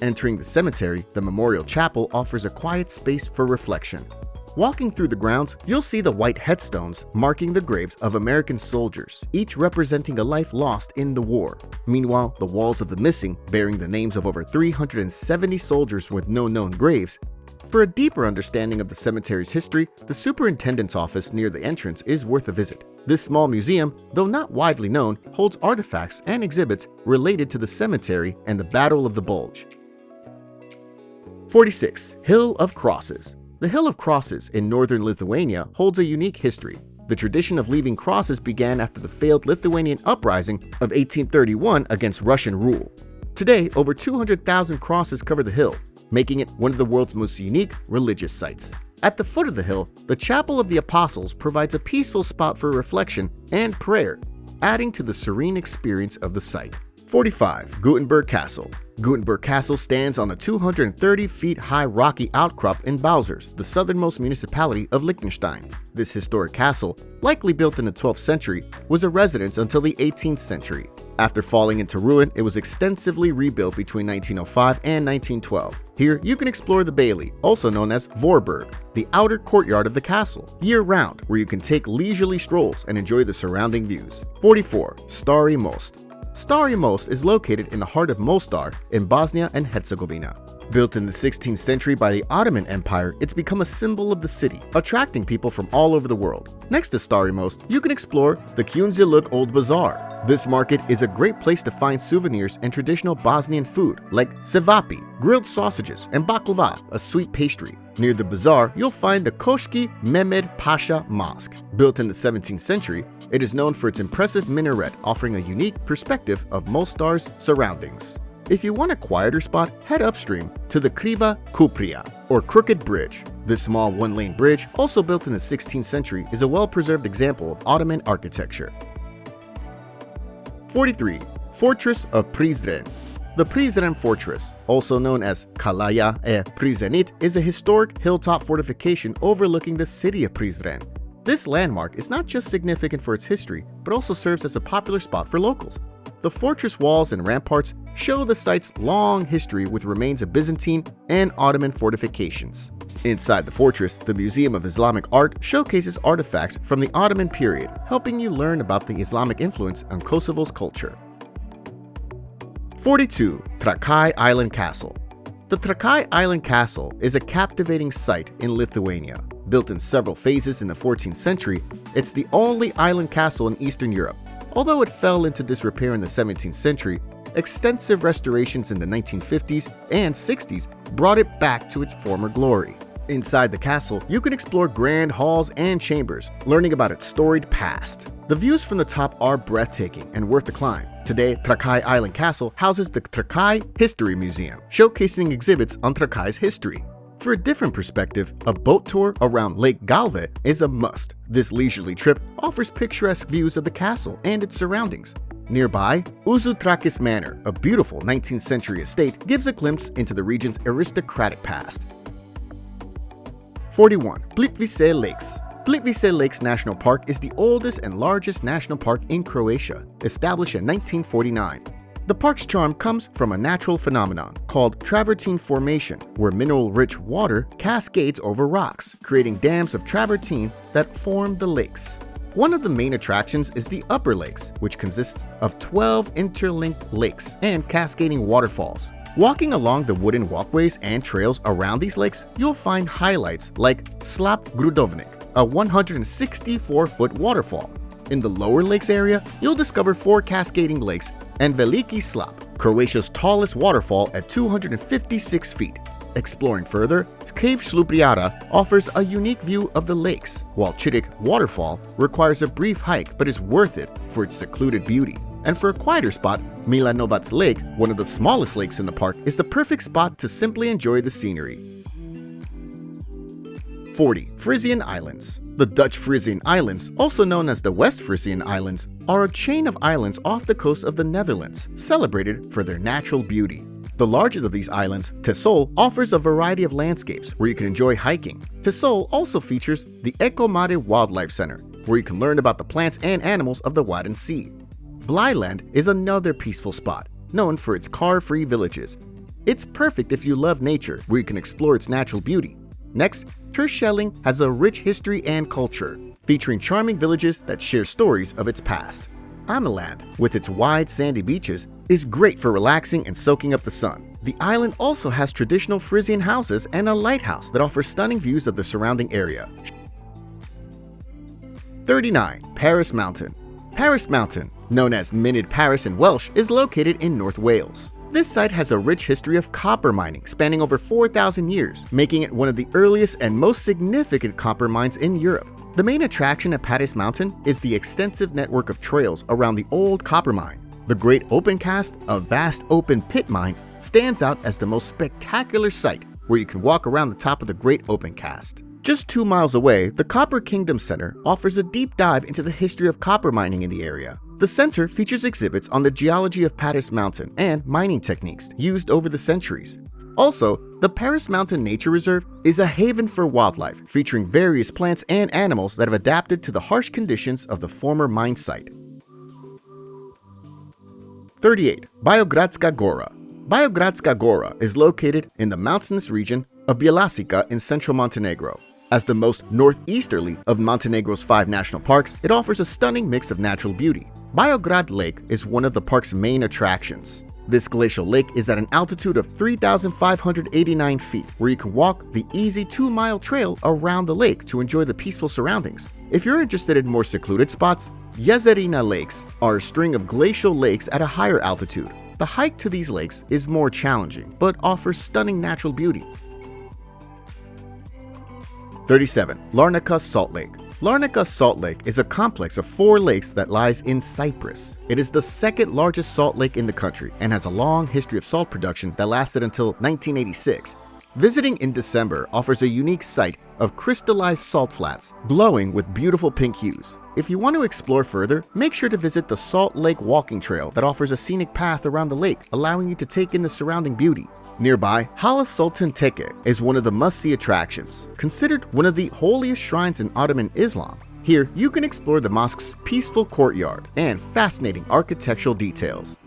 Entering the cemetery, the Memorial Chapel offers a quiet space for reflection. Walking through the grounds, you'll see the white headstones marking the graves of American soldiers, each representing a life lost in the war. Meanwhile, the walls of the missing, bearing the names of over 370 soldiers with no known graves. For a deeper understanding of the cemetery's history, the superintendent's office near the entrance is worth a visit. This small museum, though not widely known, holds artifacts and exhibits related to the cemetery and the Battle of the Bulge. 46. Hill of Crosses. The Hill of Crosses in northern Lithuania holds a unique history. The tradition of leaving crosses began after the failed Lithuanian uprising of 1831 against Russian rule. Today, over 200,000 crosses cover the hill, making it one of the world's most unique religious sites. At the foot of the hill, the Chapel of the Apostles provides a peaceful spot for reflection and prayer, adding to the serene experience of the site. 45. Špilberk Castle. Špilberk Castle stands on a 230 feet high rocky outcrop in Balzers, the southernmost municipality of Liechtenstein. This historic castle, likely built in the 12th century, was a residence until the 18th century. After falling into ruin, it was extensively rebuilt between 1905 and 1912. Here, you can explore the bailey, also known as Vorburg, the outer courtyard of the castle, year-round, where you can take leisurely strolls and enjoy the surrounding views. 44. Stari Most. Stari Most is located in the heart of Mostar in Bosnia and Herzegovina. Built in the 16th century by the Ottoman Empire, it's become a symbol of the city, attracting people from all over the world. Next to Stari Most, you can explore the Kunziluk Old Bazaar. This market is a great place to find souvenirs and traditional Bosnian food like cevapi, grilled sausages, and baklava, a sweet pastry. Near the bazaar, you'll find the Koshki Mehmed Pasha Mosque. Built in the 17th century, it is known for its impressive minaret, offering a unique perspective of Mostar's surroundings. If you want a quieter spot, head upstream to the Kriva Kupria, or Crooked Bridge. This small one-lane bridge, also built in the 16th century, is a well-preserved example of Ottoman architecture. 43. Fortress of Prizren. The Prizren Fortress, also known as Kalaya e Prizrenit, is a historic hilltop fortification overlooking the city of Prizren. This landmark is not just significant for its history, but also serves as a popular spot for locals. The fortress walls and ramparts show the site's long history with remains of Byzantine and Ottoman fortifications. Inside the fortress, the Museum of Islamic Art showcases artifacts from the Ottoman period, helping you learn about the Islamic influence on Kosovo's culture. 42. Trakai Island Castle. The Trakai Island Castle is a captivating site in Lithuania. Built in several phases in the 14th century, it's the only island castle in Eastern Europe. Although it fell into disrepair in the 17th century, extensive restorations in the 1950s and 60s brought it back to its former glory. Inside the castle, you can explore grand halls and chambers, learning about its storied past. The views from the top are breathtaking and worth the climb. Today, Trakai Island Castle houses the Trakai History Museum, showcasing exhibits on Trakai's history. For a different perspective, a boat tour around Lake Galve is a must. This leisurely trip offers picturesque views of the castle and its surroundings. Nearby, Uzutrakis Manor, a beautiful 19th century estate, gives a glimpse into the region's aristocratic past. 41. Plitvice Lakes. Plitvice Lakes National Park is the oldest and largest national park in Croatia, established in 1949. The park's charm comes from a natural phenomenon called travertine formation, where mineral-rich water cascades over rocks, creating dams of travertine that form the lakes. One of the main attractions is the Upper Lakes, which consists of 12 interlinked lakes and cascading waterfalls. Walking along the wooden walkways and trails around these lakes, you'll find highlights like Slap Grudovnik, a 164-foot waterfall. In the lower lakes area, you'll discover 4 cascading lakes and Veliki Slap, Croatia's tallest waterfall at 256 feet. Exploring further, Cave Šljubriara offers a unique view of the lakes, while Chidik Waterfall requires a brief hike but is worth it for its secluded beauty. And for a quieter spot, Milanovac Lake, one of the smallest lakes in the park, is the perfect spot to simply enjoy the scenery. 40. Frisian Islands. The Dutch Frisian Islands, also known as the West Frisian Islands, are a chain of islands off the coast of the Netherlands, celebrated for their natural beauty. The largest of these islands, Texel, offers a variety of landscapes where you can enjoy hiking. Texel also features the Ecomare Wildlife Center, where you can learn about the plants and animals of the Wadden Sea. Vlieland is another peaceful spot, known for its car-free villages. It's perfect if you love nature, where you can explore its natural beauty. Next, Terschelling has a rich history and culture, featuring charming villages that share stories of its past. Ameland, with its wide sandy beaches, is great for relaxing and soaking up the sun. The island also has traditional Frisian houses and a lighthouse that offers stunning views of the surrounding area. 39. Paris Mountain. Paris Mountain, known as Mynydd Paris in Welsh, is located in North Wales. This site has a rich history of copper mining spanning over 4,000 years, making it one of the earliest and most significant copper mines in Europe. The main attraction at Paris Mountain is the extensive network of trails around the old copper mine. The Great Open Cast, a vast open pit mine, stands out as the most spectacular sight, where you can walk around the top of the Great Open Cast. Just 2 miles away, the Copper Kingdom Center offers a deep dive into the history of copper mining in the area. The center features exhibits on the geology of Paris Mountain and mining techniques used over the centuries. Also, the Paris Mountain Nature Reserve is a haven for wildlife, featuring various plants and animals that have adapted to the harsh conditions of the former mine site. 38. Biogradska Gora. Biogradska Gora is located in the mountainous region of Bjelasica in central Montenegro. As the most northeasterly of Montenegro's 5 national parks, it offers a stunning mix of natural beauty. Biograd Lake is one of the park's main attractions. This glacial lake is at an altitude of 3,589 feet, where you can walk the easy 2-mile trail around the lake to enjoy the peaceful surroundings. If you're interested in more secluded spots, Jezerina Lakes are a string of glacial lakes at a higher altitude. The hike to these lakes is more challenging, but offers stunning natural beauty. 37. Larnaca Salt Lake. Larnaca Salt Lake is a complex of 4 lakes that lies in Cyprus. It is the second largest salt lake in the country and has a long history of salt production that lasted until 1986. Visiting in December offers a unique sight of crystallized salt flats, glowing with beautiful pink hues. If you want to explore further, make sure to visit the Salt Lake Walking Trail that offers a scenic path around the lake, allowing you to take in the surrounding beauty. Nearby, Hala Sultan Tekke is one of the must-see attractions, considered one of the holiest shrines in Ottoman Islam. Here, you can explore the mosque's peaceful courtyard and fascinating architectural details.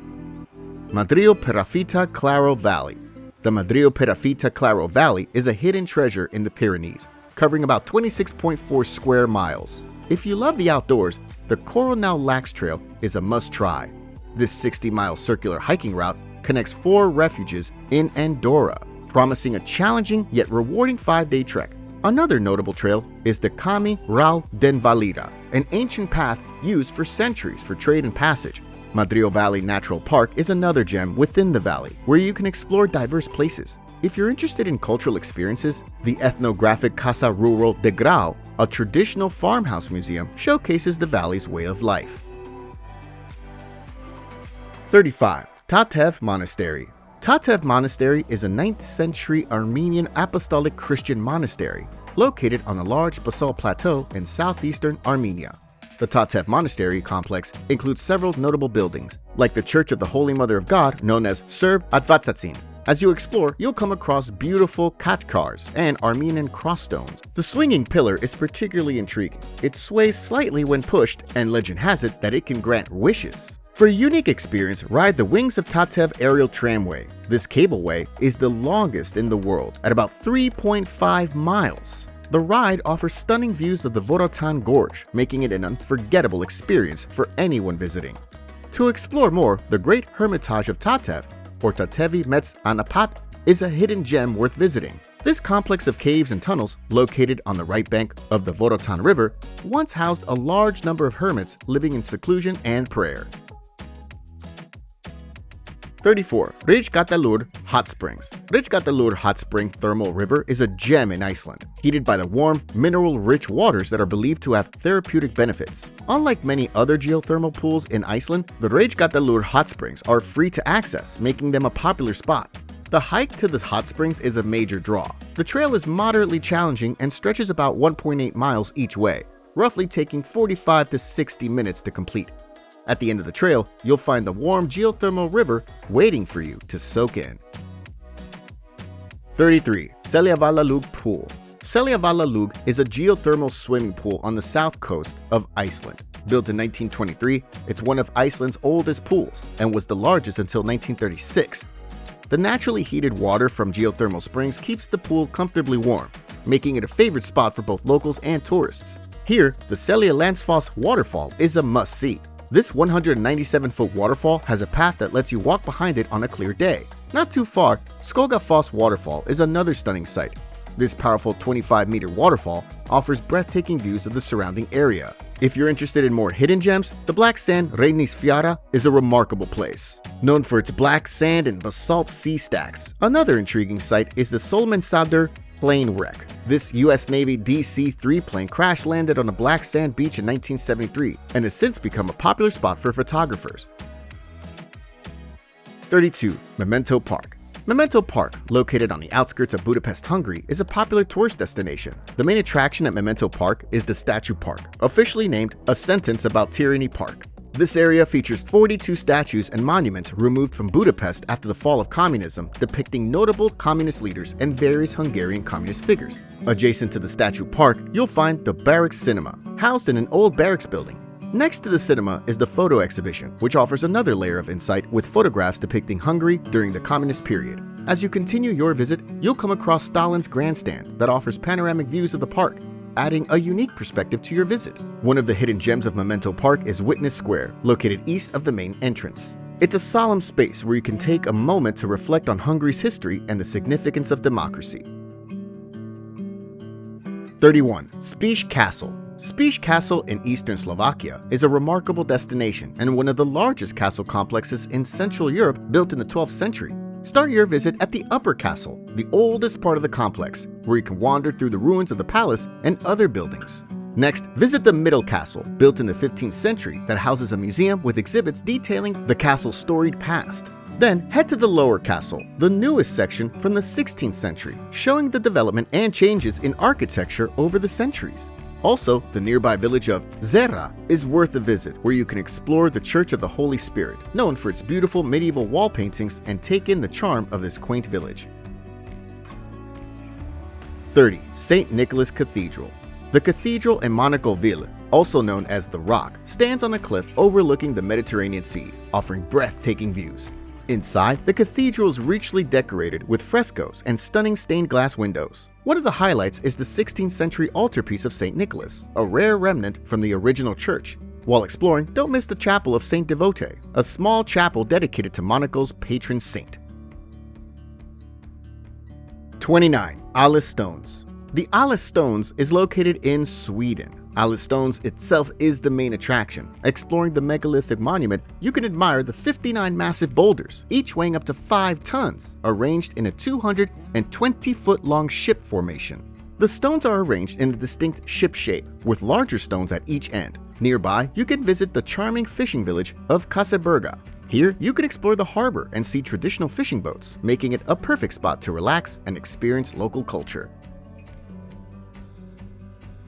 Madrio Perafita Claro Valley. The Madrio Perafita Claro Valley is a hidden treasure in the Pyrenees, covering about 26.4 square miles. If you love the outdoors, the Coronel Lax Trail is a must-try. This 60-mile circular hiking route connects 4 refuges in Andorra. promising a challenging yet rewarding 5-day trek. Another notable trail is the Cami Ral den Valira, an ancient path used for centuries for trade and passage. Madrillo Valley Natural Park is another gem within the valley, where you can explore diverse places. If you're interested in cultural experiences, the ethnographic Casa Rural de Grau, a traditional farmhouse museum, showcases the valley's way of life. 35. Tatev Monastery. Tatev Monastery is a 9th century Armenian Apostolic Christian monastery located on a large basalt plateau in southeastern Armenia. The Tatev Monastery complex includes several notable buildings, like the Church of the Holy Mother of God known as Serb Advatsatsin. As you explore, you'll come across beautiful kachkars and Armenian crossstones. The swinging pillar is particularly intriguing. It sways slightly when pushed, and legend has it that it can grant wishes. For a unique experience, ride the Wings of Tatev aerial tramway. This cableway is the longest in the world, at about 3.5 miles. The ride offers stunning views of the Vorotan Gorge, making it an unforgettable experience for anyone visiting. To explore more, the Great Hermitage of Tatev, or Tatevi Metz Anapat, is a hidden gem worth visiting. This complex of caves and tunnels, located on the right bank of the Vorotan River, once housed a large number of hermits living in seclusion and prayer. 34. Rijgatalur Hot Springs. Rijgatalur Hot Spring Thermal River is a gem in Iceland, heated by the warm, mineral-rich waters that are believed to have therapeutic benefits. Unlike many other geothermal pools in Iceland, the Rijgatalur Hot Springs are free to access, making them a popular spot. The hike to the hot springs is a major draw. The trail is moderately challenging and stretches about 1.8 miles each way, roughly taking 45 to 60 minutes to complete. At the end of the trail, you'll find the warm geothermal river waiting for you to soak in. 33. Seljavallalug Pool. Seljavallalug is a geothermal swimming pool on the south coast of Iceland. Built in 1923, it's one of Iceland's oldest pools and was the largest until 1936. The naturally heated water from geothermal springs keeps the pool comfortably warm, making it a favorite spot for both locals and tourists. Here, the Seljalandsfoss waterfall is a must-see. This 197-foot waterfall has a path that lets you walk behind it on a clear day. Not too far, Skogafoss waterfall is another stunning sight. This powerful 25-meter waterfall offers breathtaking views of the surrounding area. If you're interested in more hidden gems, the black sand Reynisfjara is a remarkable place, known for its black sand and basalt sea stacks. Another intriguing site is the Solmensadr plane wreck. This U.S. Navy DC-3 plane crash-landed on a black sand beach in 1973 and has since become a popular spot for photographers. 32. Memento Park. Memento Park, located on the outskirts of Budapest, Hungary, is a popular tourist destination. The main attraction at Memento Park is the Statue Park, officially named A Sentence About Tyranny Park. This area features 42 statues and monuments removed from Budapest after the fall of communism, depicting notable communist leaders and various Hungarian communist figures. Adjacent to the Statue Park, you'll find the Barracks Cinema, housed in an old barracks building. Next to the cinema is the photo exhibition, which offers another layer of insight with photographs depicting Hungary during the communist period. As you continue your visit, you'll come across Stalin's grandstand that offers panoramic views of the park, adding a unique perspective to your visit. One of the hidden gems of Memento Park is Witness Square, located east of the main entrance. It's a solemn space where you can take a moment to reflect on Hungary's history and the significance of democracy. 31. Špilberk Castle. Špilberk Castle in eastern Slovakia is a remarkable destination and one of the largest castle complexes in Central Europe, built in the 12th century. Start your visit at the Upper Castle, the oldest part of the complex, where you can wander through the ruins of the palace and other buildings. Next, visit the Middle Castle, built in the 15th century, that houses a museum with exhibits detailing the castle's storied past. Then head to the Lower Castle, the newest section from the 16th century, showing the development and changes in architecture over the centuries. Also, the nearby village of Zera is worth a visit, where you can explore the Church of the Holy Spirit, known for its beautiful medieval wall paintings, and take in the charm of this quaint village. 30. St. Nicholas Cathedral. The cathedral in Monaco-Ville, also known as The Rock, stands on a cliff overlooking the Mediterranean Sea, offering breathtaking views. Inside, the cathedral is richly decorated with frescoes and stunning stained glass windows. One of the highlights is the 16th century altarpiece of St. Nicholas, a rare remnant from the original church. While exploring, don't miss the Chapel of St. Devote, a small chapel dedicated to Monaco's patron saint. 29. Alice Stones. The Alice Stones is located in Sweden. Alice Stones itself is the main attraction. Exploring the megalithic monument, you can admire the 59 massive boulders, each weighing up to 5 tons, arranged in a 220-foot-long ship formation. The stones are arranged in a distinct ship shape, with larger stones at each end. Nearby, you can visit the charming fishing village of Kasseberga. Here, you can explore the harbor and see traditional fishing boats, making it a perfect spot to relax and experience local culture.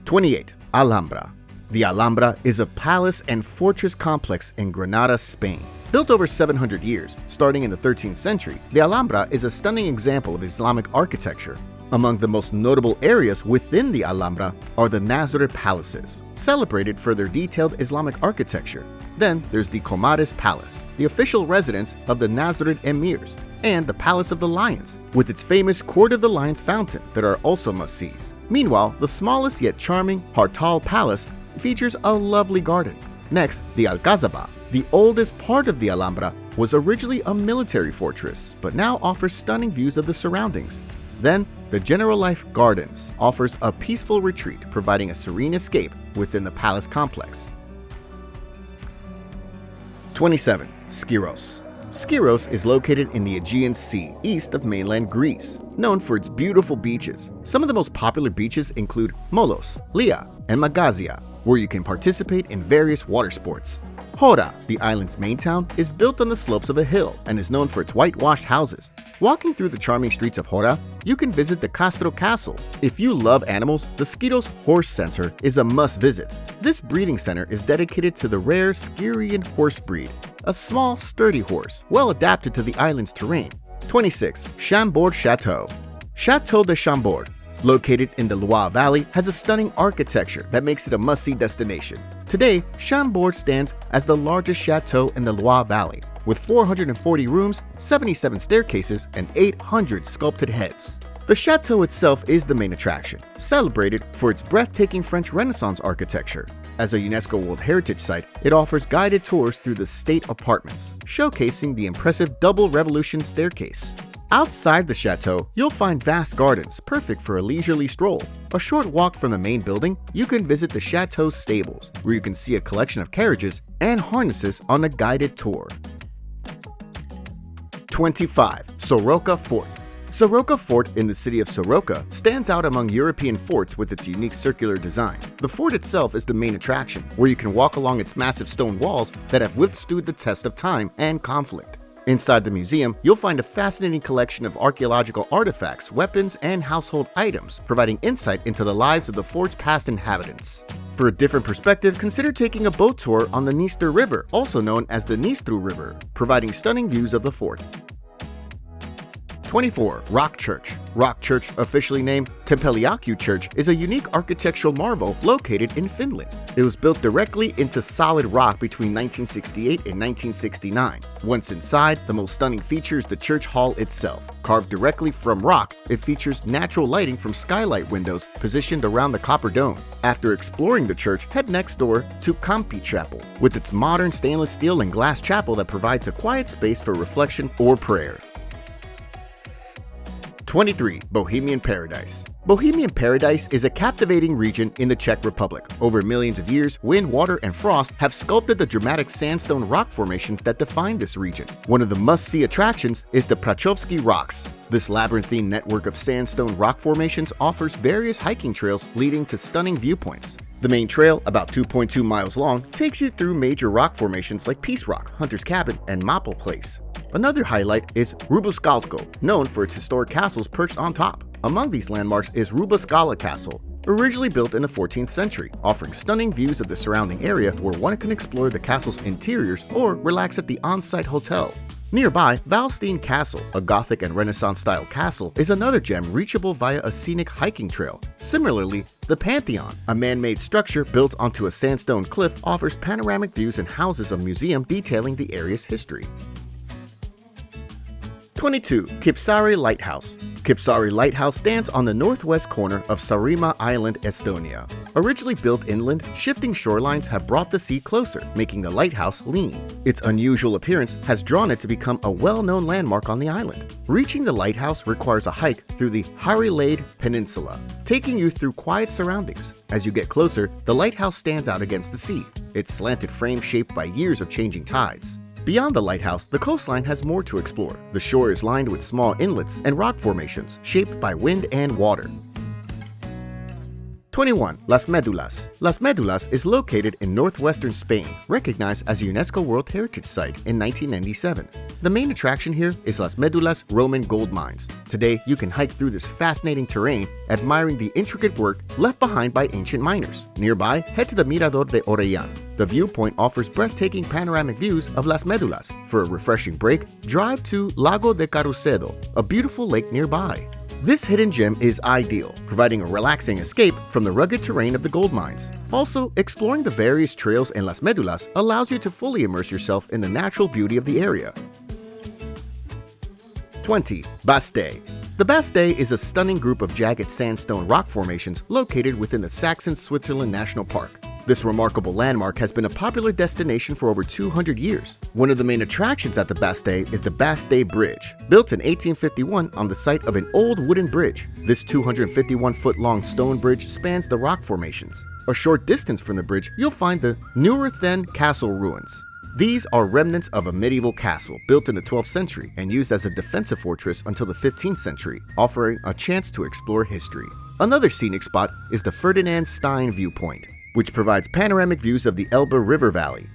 28. Alhambra. The Alhambra is a palace and fortress complex in Granada, Spain. Built over 700 years, starting in the 13th century, the Alhambra is a stunning example of Islamic architecture. Among the most notable areas within the Alhambra are the Nasrid palaces, celebrated for their detailed Islamic architecture. Then there's the Comares Palace, the official residence of the Nasrid emirs, and the Palace of the Lions, with its famous Court of the Lions fountain that are also must-sees. Meanwhile, the smallest yet charming Hartal Palace features a lovely garden. Next, the Alcazaba. The oldest part of the Alhambra was originally a military fortress, but now offers stunning views of the surroundings. Then, the General Life Gardens offers a peaceful retreat, providing a serene escape within the palace complex. 27. Skiros. Skiros is located in the Aegean Sea, east of mainland Greece, known for its beautiful beaches. Some of the most popular beaches include Molos, Lia, and Magazia, where you can participate in various water sports. Hora, the island's main town, is built on the slopes of a hill and is known for its whitewashed houses. Walking through the charming streets of Hora, you can visit the Castro Castle. If you love animals, the Skiros Horse Center is a must-visit. This breeding center is dedicated to the rare Skierian horse breed, a small, sturdy horse, well adapted to the island's terrain. 26. Chambord Chateau. Chateau de Chambord, located in the Loire Valley, has a stunning architecture that makes it a must-see destination. Today, Chambord stands as the largest chateau in the Loire Valley, with 440 rooms, 77 staircases, and 800 sculpted heads. The chateau itself is the main attraction, celebrated for its breathtaking French Renaissance architecture. As a UNESCO World Heritage Site, it offers guided tours through the state apartments, showcasing the impressive double revolution staircase. Outside the chateau, you'll find vast gardens, perfect for a leisurely stroll. A short walk from the main building, you can visit the chateau's stables, where you can see a collection of carriages and harnesses on a guided tour. 25. Soroca Fort. Soroca Fort in the city of Soroca stands out among European forts with its unique circular design. The fort itself is the main attraction, where you can walk along its massive stone walls that have withstood the test of time and conflict. Inside the museum, you'll find a fascinating collection of archaeological artifacts, weapons, and household items, providing insight into the lives of the fort's past inhabitants. For a different perspective, consider taking a boat tour on the Dniester River, also known as the Dniestru River, providing stunning views of the fort. 24. Rock Church. Rock Church, officially named Tempeliaku Church, is a unique architectural marvel located in Finland. It was built directly into solid rock between 1968 and 1969. Once inside, the most stunning feature is the church hall itself. Carved directly from rock, it features natural lighting from skylight windows positioned around the copper dome. After exploring the church, head next door to Kamppi Chapel, with its modern stainless steel and glass chapel that provides a quiet space for reflection or prayer. 23. Bohemian Paradise. Bohemian Paradise is a captivating region in the Czech Republic. Over millions of years, wind, water, and frost have sculpted the dramatic sandstone rock formations that define this region. One of the must-see attractions is the Prachovsky Rocks. This labyrinthine network of sandstone rock formations offers various hiking trails leading to stunning viewpoints. The main trail, about 2.2 miles long, takes you through major rock formations like Peace Rock, Hunter's Cabin, and Maple Place. Another highlight is Ruboskalsko, known for its historic castles perched on top. Among these landmarks is Rubaskala Castle, originally built in the 14th century, offering stunning views of the surrounding area where one can explore the castle's interiors or relax at the on-site hotel. Nearby, Valstein Castle, a Gothic and Renaissance-style castle, is another gem reachable via a scenic hiking trail. Similarly, the Pantheon, a man-made structure built onto a sandstone cliff, offers panoramic views and houses a museum detailing the area's history. 22. Kipsare Lighthouse. Kipsari Lighthouse stands on the northwest corner of Saaremaa Island, Estonia. Originally built inland, shifting shorelines have brought the sea closer, making the lighthouse lean. Its unusual appearance has drawn it to become a well-known landmark on the island. Reaching the lighthouse requires a hike through the Harilade Peninsula, taking you through quiet surroundings. As you get closer, the lighthouse stands out against the sea, its slanted frame shaped by years of changing tides. Beyond the lighthouse, the coastline has more to explore. The shore is lined with small inlets and rock formations shaped by wind and water. 21. Las Medulas. Las Medulas is located in northwestern Spain, recognized as a UNESCO World Heritage Site in 1997. The main attraction here is Las Medulas Roman gold mines. Today, you can hike through this fascinating terrain, admiring the intricate work left behind by ancient miners. Nearby, head to the Mirador de Orellán. The viewpoint offers breathtaking panoramic views of Las Medulas. For a refreshing break, drive to Lago de Carucedo, a beautiful lake nearby. This hidden gem is ideal, providing a relaxing escape from the rugged terrain of the gold mines. Also, exploring the various trails in Las Medulas allows you to fully immerse yourself in the natural beauty of the area. 20. Bastei. The Bastei is a stunning group of jagged sandstone rock formations located within the Saxon-Switzerland National Park. This remarkable landmark has been a popular destination for over 200 years. One of the main attractions at the Bastei is the Bastei Bridge, built in 1851 on the site of an old wooden bridge. This 251-foot-long stone bridge spans the rock formations. A short distance from the bridge, you'll find the Neuwerthen Castle ruins. These are remnants of a medieval castle built in the 12th century and used as a defensive fortress until the 15th century, offering a chance to explore history. Another scenic spot is the Ferdinand Stein viewpoint, which provides panoramic views of the Elbe River Valley.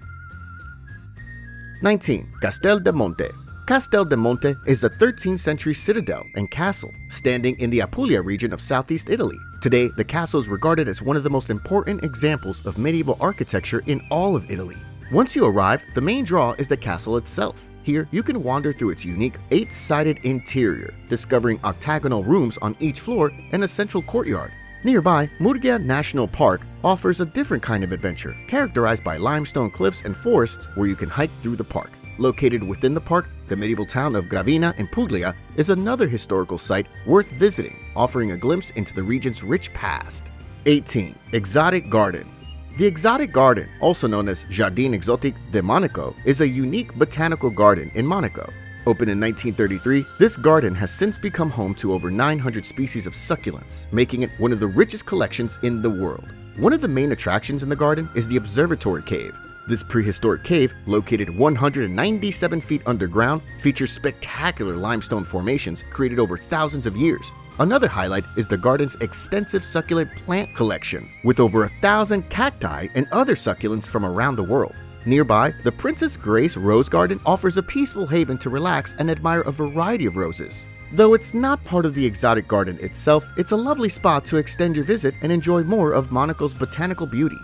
19. Castel de Monte. Castel de Monte is a 13th century citadel and castle standing in the Apulia region of southeast Italy. Today, the castle is regarded as one of the most important examples of medieval architecture in all of Italy. Once you arrive, the main draw is the castle itself. Here, you can wander through its unique 8-sided interior, discovering octagonal rooms on each floor and a central courtyard. Nearby, Murgia National Park offers a different kind of adventure, characterized by limestone cliffs and forests where you can hike through the park. Located within the park, the medieval town of Gravina in Puglia is another historical site worth visiting, offering a glimpse into the region's rich past. 18. Exotic Garden. The Exotic Garden, also known as Jardin Exotique de Monaco, is a unique botanical garden in Monaco. Opened in 1933, this garden has since become home to over 900 species of succulents, making it one of the richest collections in the world. One of the main attractions in the garden is the Observatory Cave. This prehistoric cave, located 197 feet underground, features spectacular limestone formations created over thousands of years. Another highlight is the garden's extensive succulent plant collection, with over 1,000 cacti and other succulents from around the world. Nearby, the Princess Grace Rose Garden offers a peaceful haven to relax and admire a variety of roses. Though it's not part of the exotic garden itself, it's a lovely spot to extend your visit and enjoy more of Monaco's botanical beauty.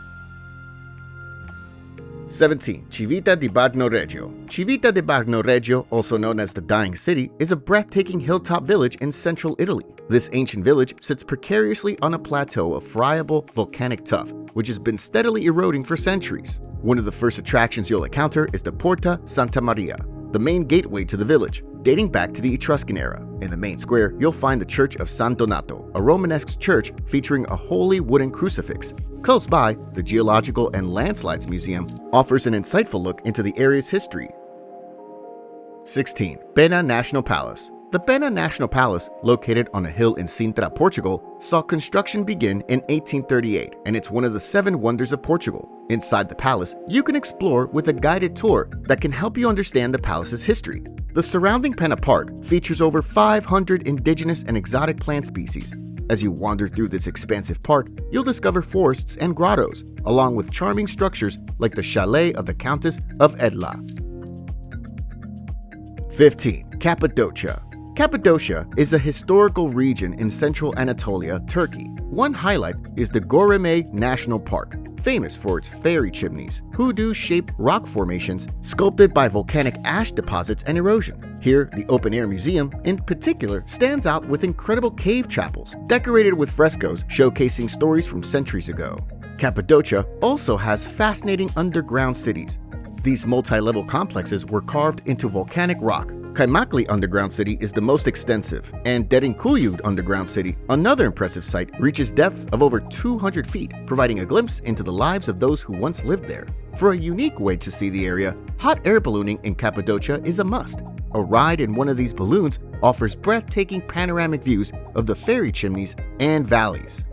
17. Civita di Bagno Reggio. Civita di Bagno Reggio, also known as the Dying City, is a breathtaking hilltop village in central Italy. This ancient village sits precariously on a plateau of friable volcanic tuff, which has been steadily eroding for centuries. One of the first attractions you'll encounter is the Porta Santa Maria, the main gateway to the village, dating back to the Etruscan era. In the main square, you'll find the Church of San Donato, a Romanesque church featuring a holy wooden crucifix. Close by, the Geological and Landslides Museum offers an insightful look into the area's history. 16. Pena National Palace. The Pena National Palace, located on a hill in Sintra, Portugal, saw construction begin in 1838, and it's one of the 7 wonders of Portugal. Inside the palace, you can explore with a guided tour that can help you understand the palace's history. The surrounding Pena Park features over 500 indigenous and exotic plant species. As you wander through this expansive park, you'll discover forests and grottos, along with charming structures like the chalet of the Countess of Edla. 15. Cappadocia. Cappadocia is a historical region in central Anatolia, Turkey. One highlight is the Göreme National Park, famous for its fairy chimneys, hoodoo-shaped rock formations sculpted by volcanic ash deposits and erosion. Here, the open-air museum, in particular, stands out with incredible cave chapels decorated with frescoes showcasing stories from centuries ago. Cappadocia also has fascinating underground cities. These multi-level complexes were carved into volcanic rock, Kaimakli Underground City is the most extensive, and Derinkuyu Underground City, another impressive site, reaches depths of over 200 feet, providing a glimpse into the lives of those who once lived there. For a unique way to see the area, hot air ballooning in Cappadocia is a must. A ride in one of these balloons offers breathtaking panoramic views of the fairy chimneys and valleys.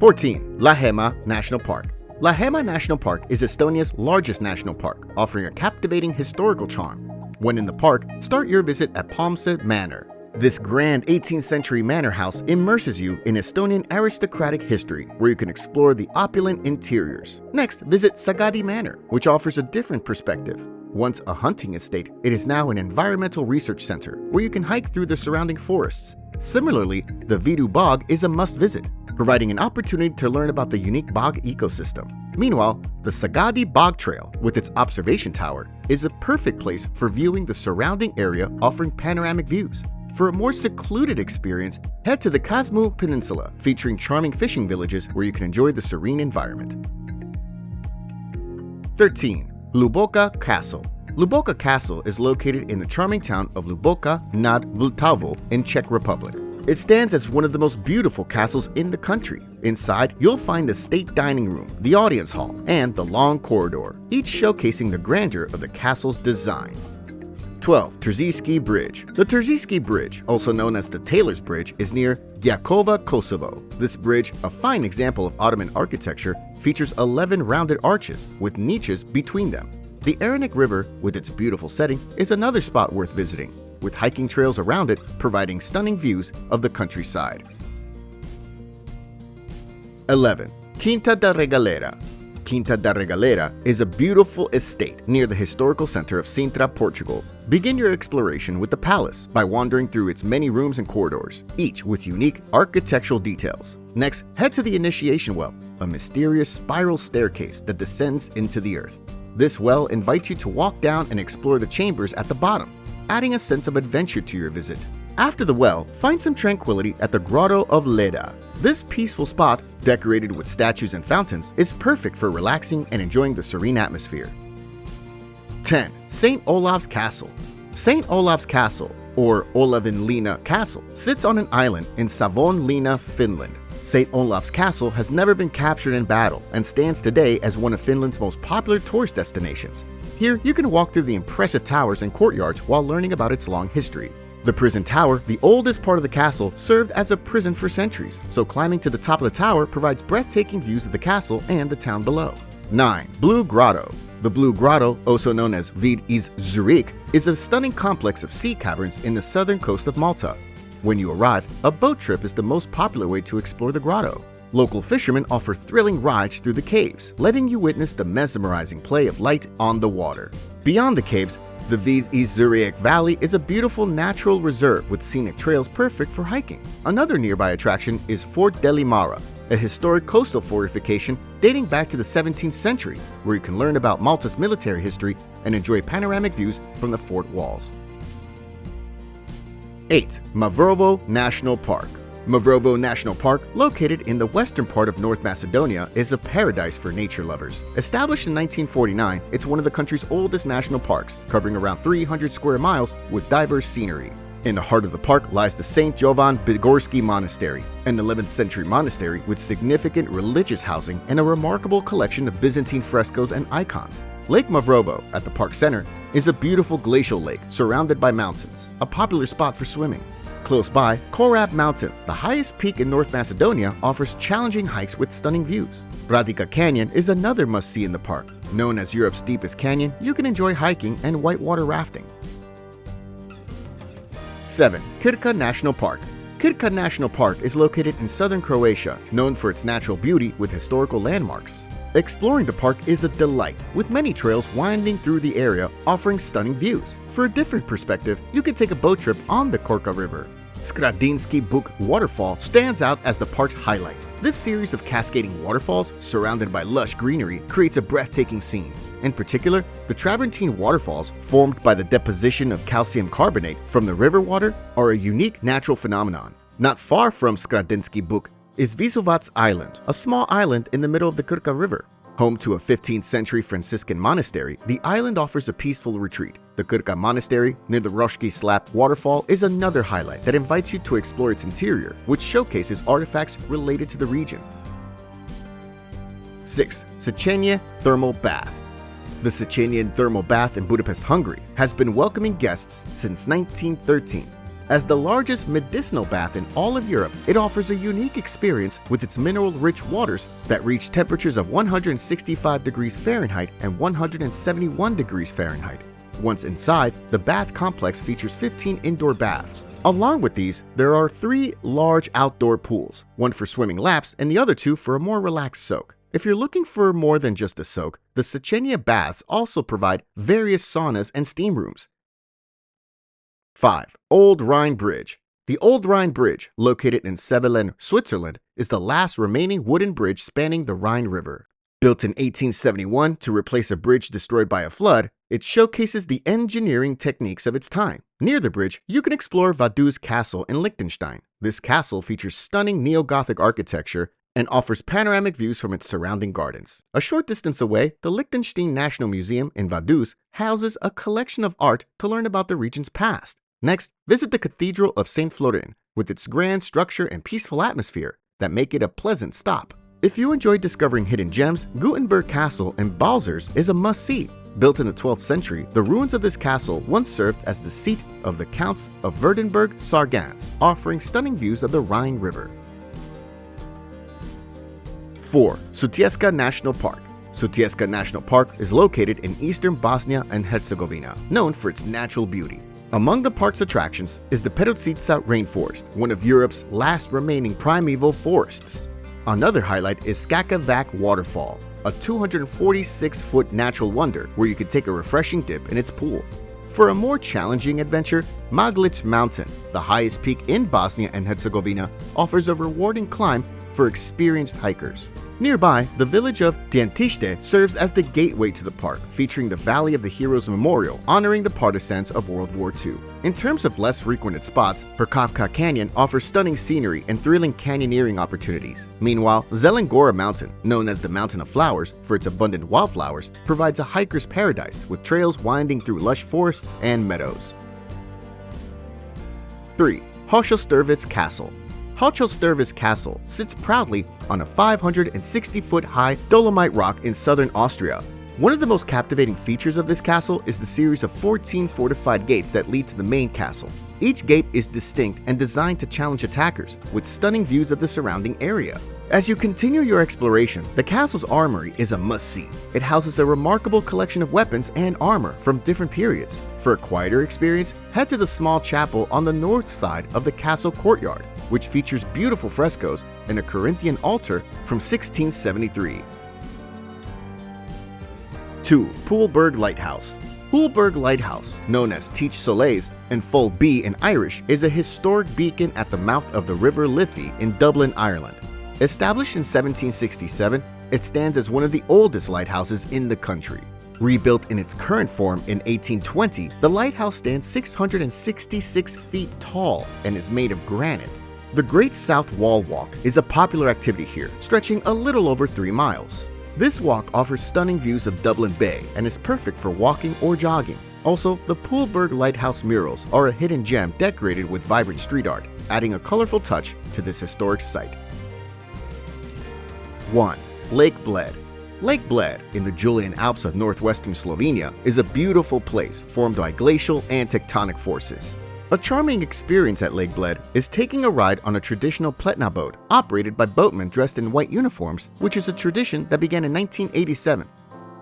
14. Lahemaa National Park. Lahemaa National Park is Estonia's largest national park, offering a captivating historical charm. When in the park, start your visit at Palmse Manor. This grand 18th century manor house immerses you in Estonian aristocratic history, where you can explore the opulent interiors. Next, visit Sagadi Manor, which offers a different perspective. Once a hunting estate, it is now an environmental research center, where you can hike through the surrounding forests. Similarly, the Vidu Bog is a must-visit, providing an opportunity to learn about the unique bog ecosystem. Meanwhile, the Sagadi Bog Trail, with its observation tower, is a perfect place for viewing the surrounding area, offering panoramic views. For a more secluded experience, head to the Kasmu Peninsula, featuring charming fishing villages where you can enjoy the serene environment. 13. Luboka Castle. Luboka Castle is located in the charming town of Luboka nad Vltavou in Czech Republic. It stands as one of the most beautiful castles in the country. Inside, you'll find the state dining room, the audience hall, and the long corridor, each showcasing the grandeur of the castle's design. 12. Terziski Bridge. The Terziski Bridge, also known as the Tailor's Bridge, is near Gyakova, Kosovo. This bridge, a fine example of Ottoman architecture, features 11 rounded arches with niches between them. The Aranik River, with its beautiful setting, is another spot worth visiting, with hiking trails around it providing stunning views of the countryside. 11. Quinta da Regalera. Quinta da Regalera is a beautiful estate near the historical center of Sintra, Portugal. Begin your exploration with the palace by wandering through its many rooms and corridors, each with unique architectural details. Next, head to the Initiation Well, a mysterious spiral staircase that descends into the earth. This well invites you to walk down and explore the chambers at the bottom, adding a sense of adventure to your visit. After the well, find some tranquility at the Grotto of Leda. This peaceful spot, decorated with statues and fountains, is perfect for relaxing and enjoying the serene atmosphere. 10. St. Olav's Castle. St. Olav's Castle, or Olavinlinna Castle, sits on an island in Savonlinna, Finland. St. Olav's Castle has never been captured in battle and stands today as one of Finland's most popular tourist destinations. Here, you can walk through the impressive towers and courtyards while learning about its long history. The prison tower, the oldest part of the castle, served as a prison for centuries, so climbing to the top of the tower provides breathtaking views of the castle and the town below. 9. Blue Grotto. The Blue Grotto, also known as Vid iz Zurich, is a stunning complex of sea caverns in the southern coast of Malta. When you arrive, a boat trip is the most popular way to explore the grotto. Local fishermen offer thrilling rides through the caves, letting you witness the mesmerizing play of light on the water. Beyond the caves, the Vid iz Zurich Valley is a beautiful natural reserve with scenic trails perfect for hiking. Another nearby attraction is Fort Delimara, a historic coastal fortification dating back to the 17th century, where you can learn about Malta's military history and enjoy panoramic views from the fort walls. 8. Mavrovo National Park. Mavrovo National Park, located in the western part of North Macedonia, is a paradise for nature lovers. Established in 1949, it's one of the country's oldest national parks, covering around 300 square miles with diverse scenery. In the heart of the park lies the St. Jovan Bigorsky Monastery, an 11th century monastery with significant religious housing and a remarkable collection of Byzantine frescoes and icons. Lake Mavrovo, at the park center, is a beautiful glacial lake surrounded by mountains, a popular spot for swimming. Close by, Korab Mountain, the highest peak in North Macedonia, offers challenging hikes with stunning views. Radica Canyon is another must-see in the park. Known as Europe's deepest canyon, you can enjoy hiking and whitewater rafting. 7. Krka National Park. Krka National Park is located in southern Croatia, known for its natural beauty with historical landmarks. Exploring the park is a delight, with many trails winding through the area offering stunning views. For a different perspective, you can take a boat trip on the Korka River. Skradinski Buk waterfall stands out as the park's highlight. This series of cascading waterfalls, surrounded by lush greenery, creates a breathtaking scene. In particular, the Travertine waterfalls, formed by the deposition of calcium carbonate from the river water, are a unique natural phenomenon. Not far from Skradinski Buk is Visovac Island, a small island in the middle of the Krka River. Home to a 15th century Franciscan monastery, the island offers a peaceful retreat. The Krka Monastery, near the Roški Slap waterfall, is another highlight that invites you to explore its interior, which showcases artifacts related to the region. 6. Széchenyi Thermal Bath. The Széchenyi Thermal Bath in Budapest, Hungary, has been welcoming guests since 1913. As the largest medicinal bath in all of Europe, it offers a unique experience with its mineral-rich waters that reach temperatures of 165 degrees Fahrenheit and 171 degrees Fahrenheit. Once inside, the bath complex features 15 indoor baths. Along with these, there are 3 large outdoor pools, one for swimming laps and the other 2 for a more relaxed soak. If you're looking for more than just a soak, the Széchenyi baths also provide various saunas and steam rooms. 5. Old Rhine Bridge. The Old Rhine Bridge, located in Sebelen, Switzerland, is the last remaining wooden bridge spanning the Rhine River. Built in 1871 to replace a bridge destroyed by a flood, it showcases the engineering techniques of its time. Near the bridge, you can explore Vaduz Castle in Liechtenstein. This castle features stunning neo-Gothic architecture and offers panoramic views from its surrounding gardens. A short distance away, the Liechtenstein National Museum in Vaduz houses a collection of art to learn about the region's past. Next, visit the Cathedral of St. Florin with its grand structure and peaceful atmosphere that make it a pleasant stop. If you enjoy discovering hidden gems, Špilberk Castle in Balzers is a must-see. Built in the 12th century, the ruins of this castle once served as the seat of the Counts of Württemberg-Sargans, offering stunning views of the Rhine River. 4. Sutjeska National Park. Sutjeska National Park is located in eastern Bosnia and Herzegovina, known for its natural beauty. Among the park's attractions is the Peručica rainforest, one of Europe's last remaining primeval forests. Another highlight is Skakavac Waterfall, a 246-foot natural wonder where you can take a refreshing dip in its pool. For a more challenging adventure, Maglic Mountain, the highest peak in Bosnia and Herzegovina, offers a rewarding climb for experienced hikers. Nearby, the village of Dientiște serves as the gateway to the park, featuring the Valley of the Heroes Memorial, honoring the partisans of World War II. In terms of less frequented spots, Hrkavka Canyon offers stunning scenery and thrilling canyoneering opportunities. Meanwhile, Zelengora Mountain, known as the Mountain of Flowers for its abundant wildflowers, provides a hiker's paradise with trails winding through lush forests and meadows. 3. Hochstelsterwitz Castle. Hochstelsterwitz Castle sits proudly on a 560-foot-high Dolomite rock in southern Austria. One of the most captivating features of this castle is the series of 14 fortified gates that lead to the main castle. Each gate is distinct and designed to challenge attackers, with stunning views of the surrounding area. As you continue your exploration, the castle's armory is a must-see. It houses a remarkable collection of weapons and armor from different periods. For a quieter experience, head to the small chapel on the north side of the castle courtyard, which features beautiful frescoes and a Corinthian altar from 1673. 2. Poolberg Lighthouse. Poolberg Lighthouse, known as Teach Soleils and Full B in Irish, is a historic beacon at the mouth of the River Liffey in Dublin, Ireland. Established in 1767, it stands as one of the oldest lighthouses in the country. Rebuilt in its current form in 1820, the lighthouse stands 666 feet tall and is made of granite. The Great South Wall Walk is a popular activity here, stretching a little over 3 miles. This walk offers stunning views of Dublin Bay and is perfect for walking or jogging. Also, the Poolberg Lighthouse murals are a hidden gem decorated with vibrant street art, adding a colorful touch to this historic site. 1. Lake Bled. Lake Bled, in the Julian Alps of northwestern Slovenia, is a beautiful place formed by glacial and tectonic forces. A charming experience at Lake Bled is taking a ride on a traditional pletna boat operated by boatmen dressed in white uniforms, which is a tradition that began in 1987.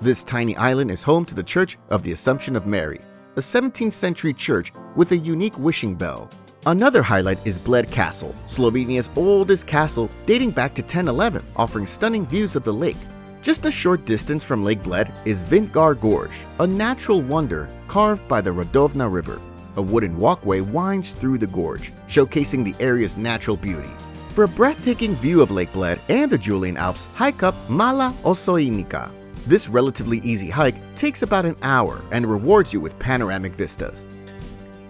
This tiny island is home to the Church of the Assumption of Mary, a 17th century church with a unique wishing bell. Another highlight is Bled Castle, Slovenia's oldest castle dating back to 1011, offering stunning views of the lake. Just a short distance from Lake Bled is Vintgar Gorge, a natural wonder carved by the Radovna River. A wooden walkway winds through the gorge, showcasing the area's natural beauty. For a breathtaking view of Lake Bled and the Julian Alps, hike up Mala Osojnica. This relatively easy hike takes about an hour and rewards you with panoramic vistas.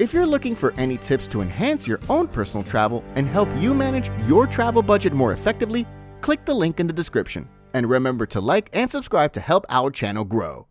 If you're looking for any tips to enhance your own personal travel and help you manage your travel budget more effectively, click the link in the description. And remember to like and subscribe to help our channel grow.